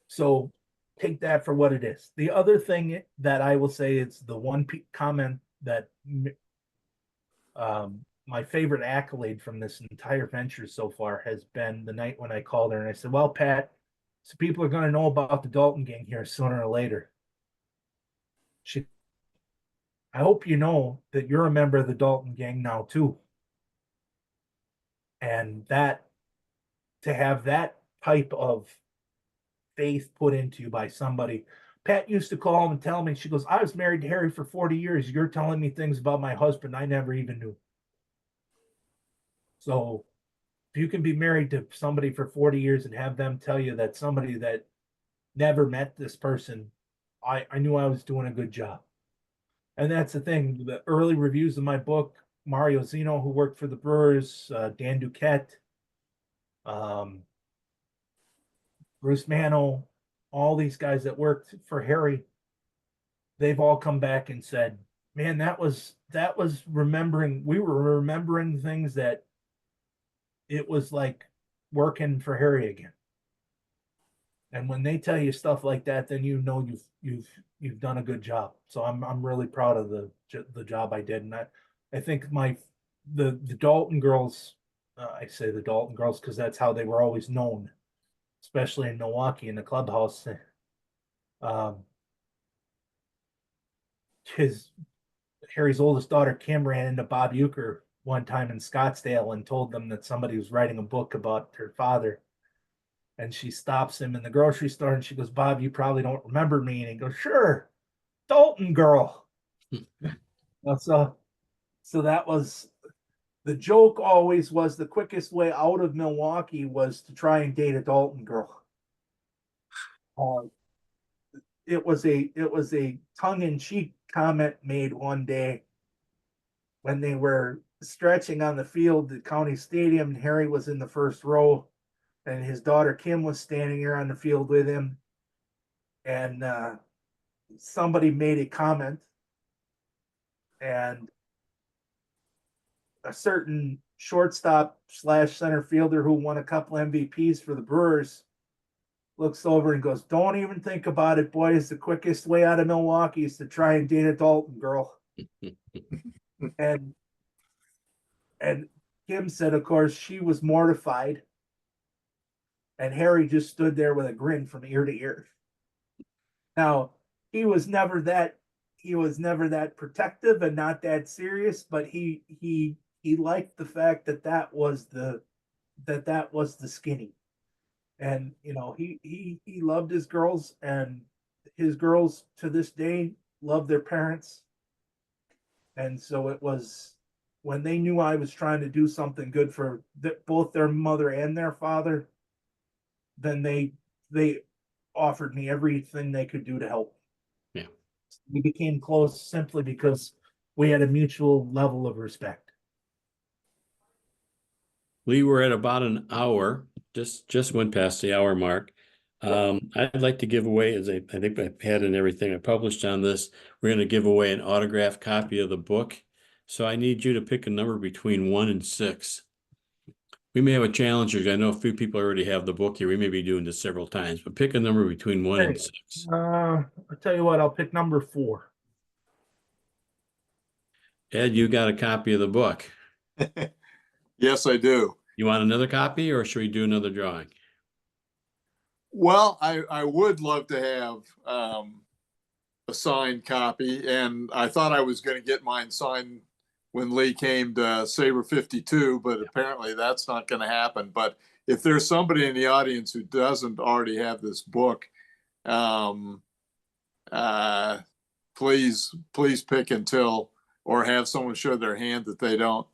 So take that for what it is. The other thing that I will say is the one comment that my favorite accolade from this entire venture so far has been the night when I called her and I said, well, Pat, so people are going to know about the Dalton gang here sooner or later. I hope you know that you're a member of the Dalton gang now too. And that, to have that type of faith put into you by somebody. Pat used to call and tell me, she goes, I was married to Harry for 40 years. You're telling me things about my husband I never even knew. So if you can be married to somebody for 40 years and have them tell you that somebody that never met this person, I knew I was doing a good job. And that's the thing. The early reviews of my book, Mario Zeno, who worked for the Brewers, Dan Duquette, Bruce Mano, all these guys that worked for Harry, they've all come back and said, man, that was remembering, we were remembering things that it was like working for Harry again. And when they tell you stuff like that, then you know you've done a good job. So I'm really proud of the job I did. And I think the Dalton girls, I say the Dalton girls because that's how they were always known, especially in Milwaukee in the clubhouse. Harry's oldest daughter Kim ran into Bob Euchre one time in Scottsdale and told them that somebody was writing a book about her father. And she stops him in the grocery store and she goes, Bob, you probably don't remember me. And he goes, sure, Dalton girl. So that was the joke. Always was the quickest way out of Milwaukee was to try and date a Dalton girl. It was a tongue-in-cheek comment made one day when they were stretching on the field at County Stadium, and Harry was in the first row, and his daughter Kim was standing there on the field with him, and somebody made a comment, and a certain shortstop / center fielder who won a couple MVPs for the Brewers looks over and goes, don't even think about it, boys. The quickest way out of Milwaukee is to try and date a Dalton girl. and Kim said, of course, she was mortified. And Harry just stood there with a grin from ear to ear. Now, he was never that protective and not that serious, but he liked the fact that was the skinny. And you know, he loved his girls, and his girls to this day love their parents. And so it was when they knew I was trying to do something good for both their mother and their father, then they offered me everything they could do to help. Yeah. We became close simply because we had a mutual level of respect. Lee, we're at about an hour, just went past the hour mark. I'd like to give away, as I think I've had and everything I published on this, we're going to give away an autographed copy of the book. So I need you to pick a number between 1 and 6. We may have a challenge. I know a few people already have the book here. We may be doing this several times, but pick a number between 1 and 6. I'll tell you what, I'll pick number 4. Ed, you got a copy of the book. Yes, I do. You want another copy, or should we do another drawing? Well, I would love to have a signed copy, and I thought I was going to get mine signed when Lee came to SABR 52, but apparently that's not going to happen. But if there's somebody in the audience who doesn't already have this book, please pick until, or have someone show their hand that they don't.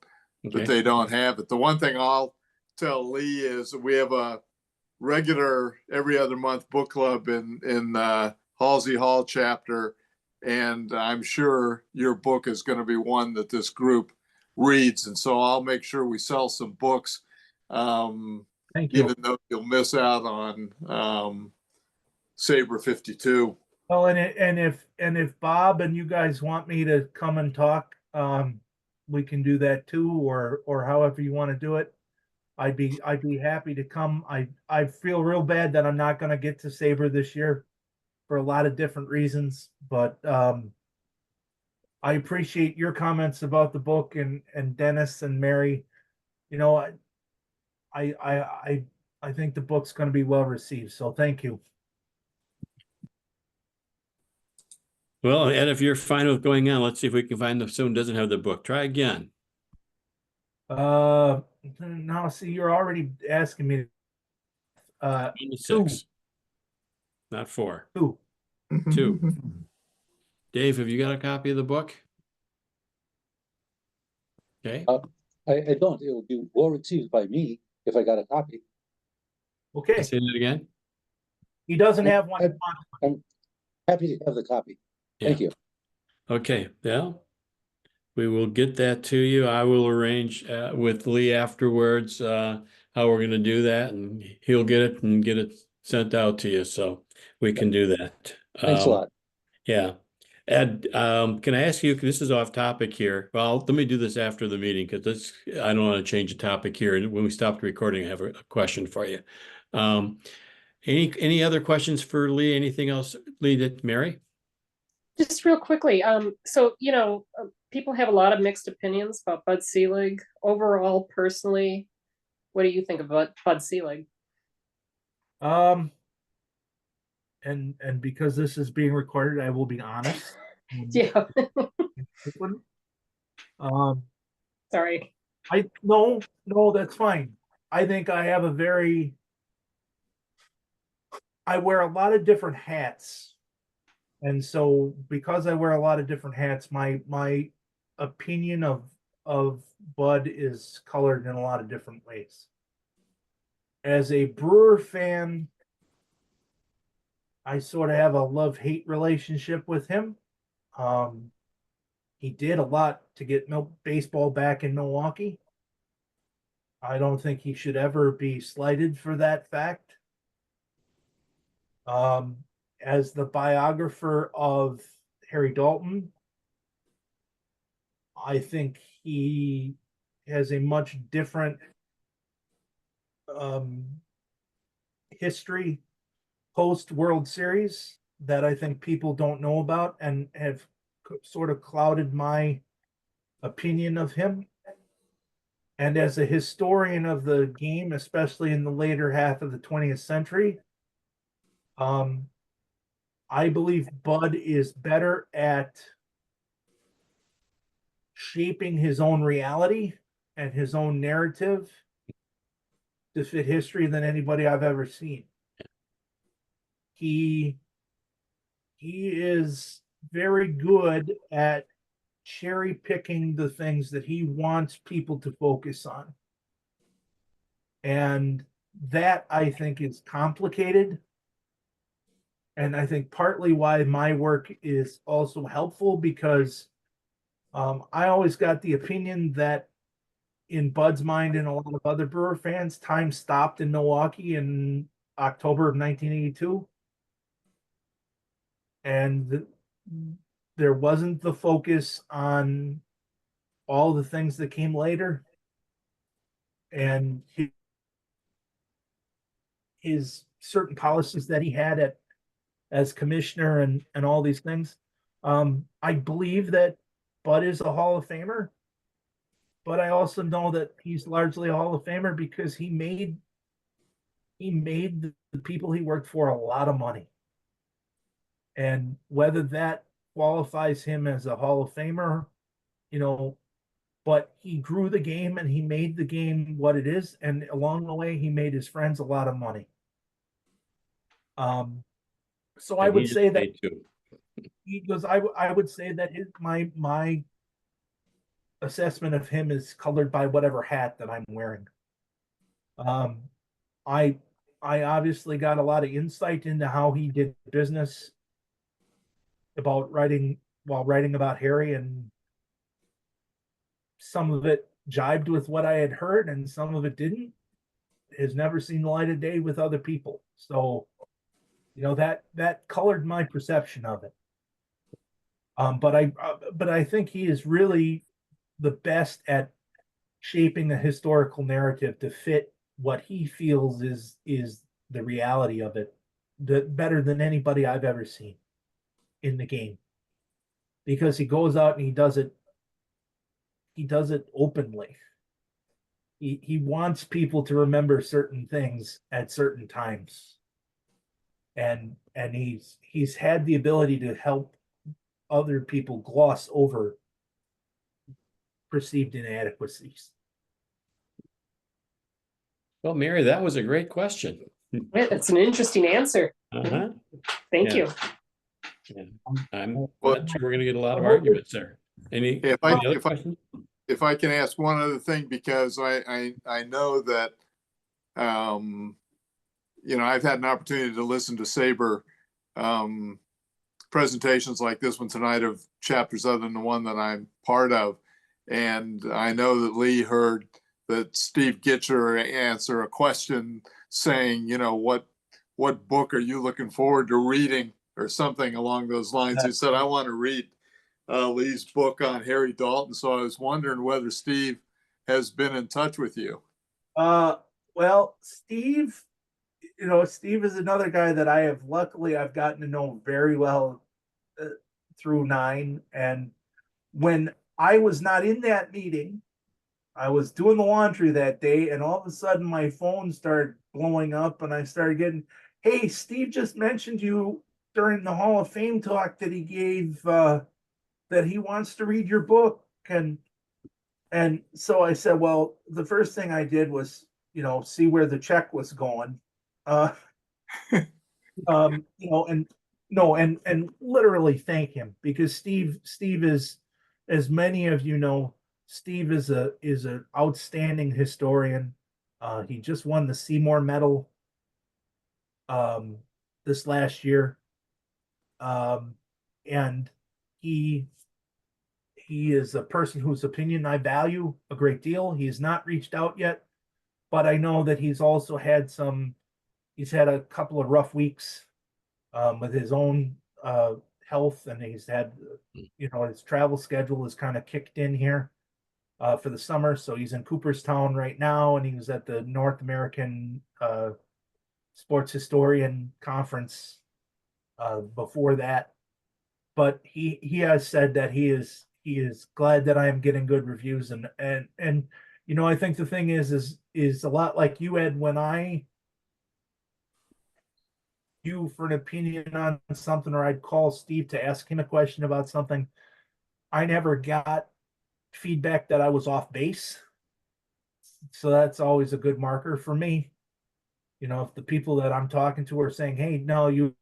Okay. That they don't have it. The one thing I'll tell Lee is we have a regular every other month book club in Halsey Hall chapter, and I'm sure your book is going to be one that this group reads, and so I'll make sure we sell some books. Thank you. Even though you'll miss out on SABR 52. Well, and if Bob and you guys want me to come and talk, we can do that too, or however you want to do it. I'd be happy to come. I feel real bad that I'm not going to get to SABR this year for a lot of different reasons, but I appreciate your comments about the book and Dennis and Mary. You know, I think the book's going to be well received. So thank you. Well, Ed, if you're fine with going on, let's see if we can find someone who doesn't have the book. Try again. Now see, you're already asking me. 6, not 4. 2. 2. Dave, have you got a copy of the book? Okay. I don't. It will be well received by me if I got a copy. Okay. Say that again. He doesn't have one. I'm happy to have the copy. Yeah. Thank you. Okay. Well, we will get that to you. I will arrange with Lee afterwards how we're going to do that, and he'll get it and get it sent out to you. So we can do that. Thanks a lot. Yeah. Ed, can I ask you, this is off topic here. Well, let me do this after the meeting because I don't want to change the topic here. And when we stop the recording, I have a question for you. Any other questions for Lee? Anything else, Lee, Mary? Just real quickly. So, you know, people have a lot of mixed opinions about Bud Selig. Overall, personally, what do you think about Bud Selig? And because this is being recorded, I will be honest. Yeah. Sorry. No, that's fine. I think I have I wear a lot of different hats. And so because I wear a lot of different hats, my opinion of Bud is colored in a lot of different ways. As a Brewer fan, I sort of have a love-hate relationship with him. He did a lot to get baseball back in Milwaukee. I don't think he should ever be slighted for that fact. As the biographer of Harry Dalton, I think he has a much different history post World Series that I think people don't know about and have sort of clouded my opinion of him. And as a historian of the game, especially in the later half of the 20th century, I believe Bud is better at shaping his own reality and his own narrative to fit history than anybody I've ever seen. He is very good at cherry picking the things that he wants people to focus on. And that I think is complicated. And I think partly why my work is also helpful because I always got the opinion that in Bud's mind and a lot of other Brewer fans, time stopped in Milwaukee in October of 1982. And there wasn't the focus on all the things that came later. And his certain policies that he had as commissioner and all these things. I believe that Bud is a Hall of Famer, but I also know that he's largely a Hall of Famer because he made the people he worked for a lot of money. And whether that qualifies him as a Hall of Famer, but he grew the game and he made the game what it is. And along the way, he made his friends a lot of money. So I And would he say just that paid too. he goes, I would say that my assessment of him is colored by whatever hat that I'm wearing. I obviously got a lot of insight into how he did business about writing about Harry, and some of it jibed with what I had heard and some of it didn't. Has never seen the light of day with other people. So, that colored my perception of it. But I think he is really the best at shaping a historical narrative to fit what he feels is the reality of it, better than anybody I've ever seen in the game, because he goes out and he does it openly. He wants people to remember certain things at certain times, and he's had the ability to help other people gloss over perceived inadequacies. Well, Mary, that was a great question. It's an interesting answer. Uh-huh. Thank Yeah. you. Yeah. I'm Well, not sure we're gonna get a lot of arguments there. Any other questions? If I can ask one other thing, because I know that, I've had an opportunity to listen to SABR presentations like this one tonight of chapters other than the one that I'm part of. And I know that Lee heard that Steve Gitcher answer a question saying, what book are you looking forward to reading, or something along those lines. He said, I want to read Lee's book on Harry Dalton. So I was wondering whether Steve has been in touch with you. Well, Steve, Steve is another guy that I've gotten to know very well through 9. And when I was not in that meeting, I was doing the laundry that day, and all of a sudden my phone started blowing up, and I started getting, hey, Steve just mentioned you during the Hall of Fame talk that he gave, that he wants to read your book. And so I said, well, the first thing I did was, see where the check was going. And literally thank him, because Steve is, as many of you know, Steve is an outstanding historian. He just won the Seymour Medal this last year. And he is a person whose opinion I value a great deal. He has not reached out yet, but I know that he's had a couple of rough weeks with his own health, and he's had, his travel schedule is kind of kicked in here for the summer. So he's in Cooperstown right now, and he was at the North American Sports Historian Conference before that. But he has said that he is glad that I am getting good reviews, and I think the thing is a lot like you, Ed. When you for an opinion on something, or I'd call Steve to ask him a question about something, I never got feedback that I was off base. So that's always a good marker for me. If the people that I'm talking to are saying, hey, no, you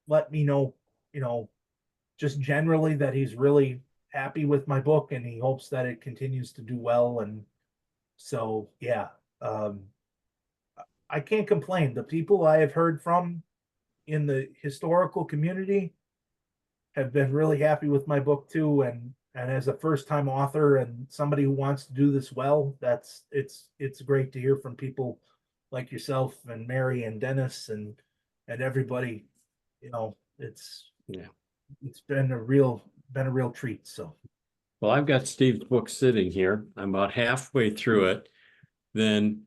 let me know, just generally that he's really happy with my book, and he hopes that it continues to do well. And so, yeah, I can't complain. The people I have heard from in the historical community have been really happy with my book too. And as a first time author and somebody who wants to do this well, it's great to hear from people like yourself and Mary and Dennis and everybody. You know, it's been a real treat. So Well, I've got Steve's book sitting here. I'm about halfway through it. Then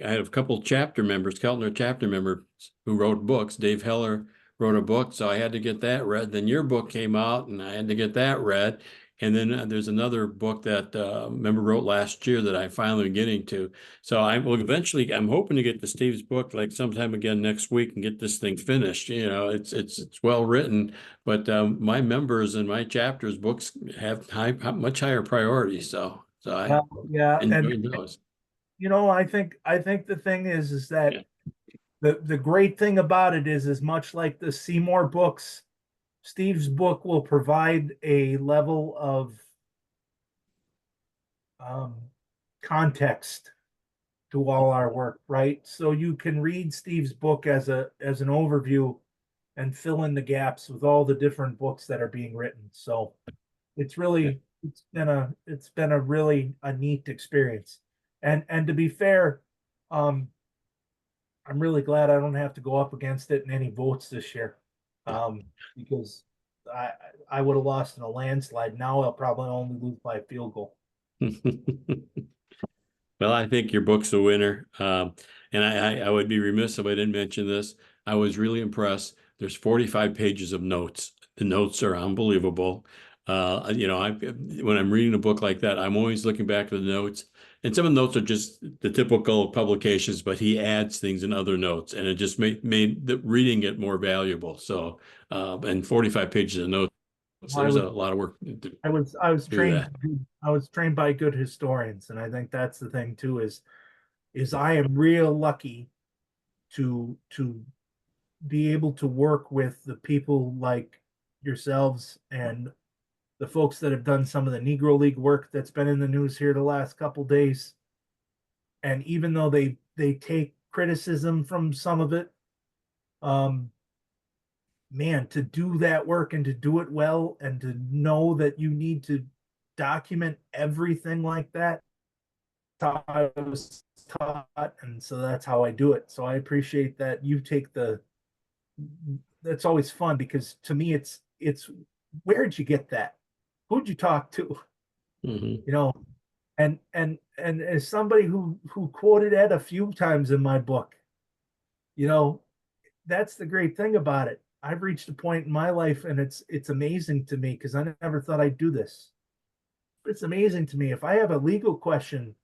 I had a couple chapter members, Keltner chapter members who wrote books. Dave Heller wrote a book, so I had to get that read. Then your book came out and I had to get that read. And then there's another book that a member wrote last year that I finally am getting to. So I will eventually, I'm hoping to get to Steve's book like sometime again next week and get this thing finished. You know, it's well written, but my members and my chapters books have much higher priority. So I yeah, enjoyed those. you know, I think the thing is that Yeah. the great thing about it is much like the Seymour books, Steve's book will provide a level of context to all our work, right? So you can read Steve's book as an overview and fill in the gaps with all the different books that are being written. So it's really it's been a really a neat experience. And to be fair, I'm really glad I don't have to go up against it in any votes this year. Because I would have lost in a landslide. Now I'll probably only lose by a field goal. Well, I think your book's a winner. And I would be remiss if I didn't mention this. I was really impressed. There's 45 pages of notes. The notes are unbelievable. You know, when I'm reading a book like that, I'm always looking back at the notes. And some of the notes are just the typical publications, but he adds things in other notes, and it just made the reading it more valuable. So, and 45 pages of notes. So there's a lot of work. I was trained by good historians, and I think that's the thing too, is I am real lucky to be able to work with the people like yourselves and the folks that have done some of the Negro League work that's been in the news here the last couple days. And even though they take criticism from some of it, man, to do that work and to do it well and to know that you need to document everything like that, that's how I was taught, and so that's how I do it. So I appreciate that you take that's always fun, because to me it's where'd you get that? Who'd you talk to? Mhm. You know, and as somebody who quoted Ed a few times in my book, you know, that's the great thing about it. I've reached a point in my life, and it's amazing to me, because I never thought I'd do this. But it's amazing to me. If I have a legal question,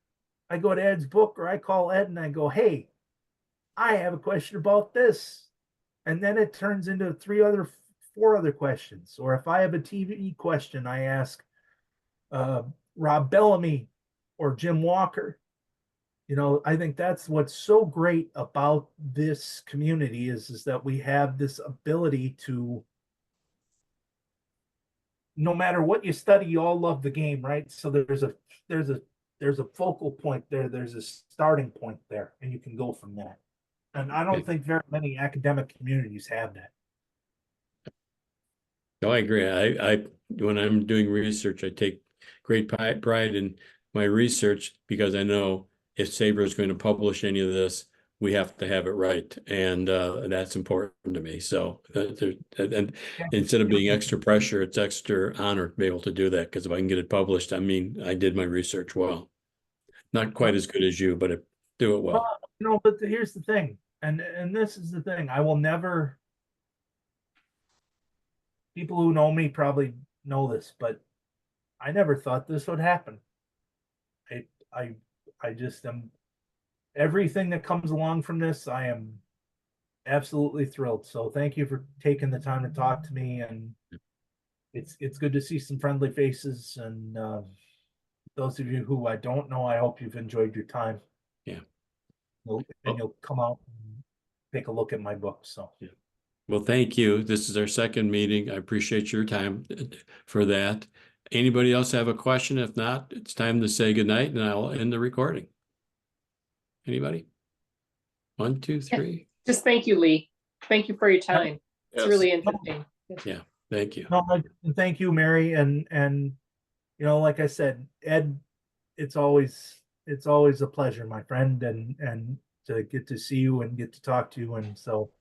I go to Ed's book, or I call Ed and I go, hey, I have a question about this. And then it turns into 4 other questions. Or if I have a TV question, I ask Rob Bellamy or Jim Walker. You know, I think that's what's so great about this community is that we have this ability to, no matter what you study, you all love the game, right? So there's a focal point there. There's a starting point there, and you can go from that. And I don't think very many academic communities have that. No, I agree. I when I'm doing research, I take great pride in my research, because I know if SABR is going to publish any of this, we have to have it right, and that's important to me. So, and instead of being extra pressure, it's extra honor to be able to do that, because if I can get it published, I mean, I did my research well. Not quite as good as you, but I do it well. You know, but here's the thing, and this is the thing. I will never. People who know me probably know this, but I never thought this would happen. I just am, everything that comes along from this, I am absolutely thrilled. So thank you for taking the time to talk to me, and it's good to see some friendly faces. And those of you who I don't know, I hope you've enjoyed your time. Yeah. And you'll come out and take a look at my book. So yeah. Well, thank you. This is our second meeting. I appreciate your time for that. Anybody else have a question? If not, it's time to say goodnight and I'll end the recording. Anybody? 1, 2, 3. Just thank you, Lee. Thank you for your time. It's Yes. really interesting. Thank you. No, and thank you, Mary, and you know, like I said, Ed, it's always a pleasure, my friend, and to get to see you and get to talk to you, and so,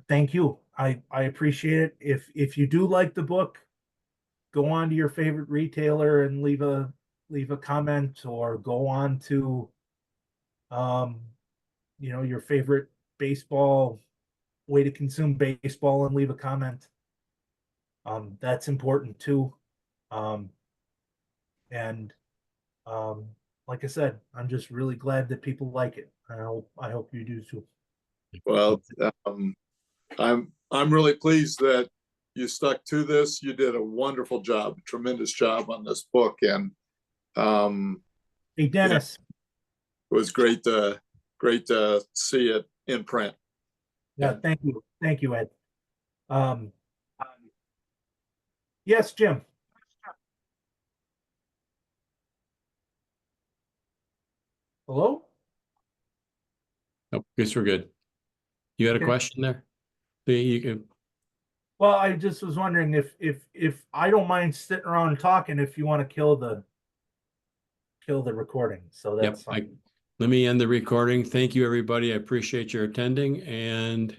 thank you. I appreciate it. If you do like the book, go on to your favorite retailer and leave a comment, or go on to, you know, your favorite baseball way to consume baseball and leave a comment. That's important too. And like I said, I'm just really glad that people like it. I hope you do too. Well, I'm really pleased that you stuck to this. You did a wonderful job, tremendous job on this book, and Hey, Dennis. it was great to see it in print. Yeah, thank you, Ed. Yes, Jim. Hello? Oh, guess we're good. You had a Okay. question there? You can. Well, I just was wondering if I don't mind sitting around talking, if you want to kill the recording. So that's Yep. Let me end the recording. Thank you, everybody. I appreciate your attending, and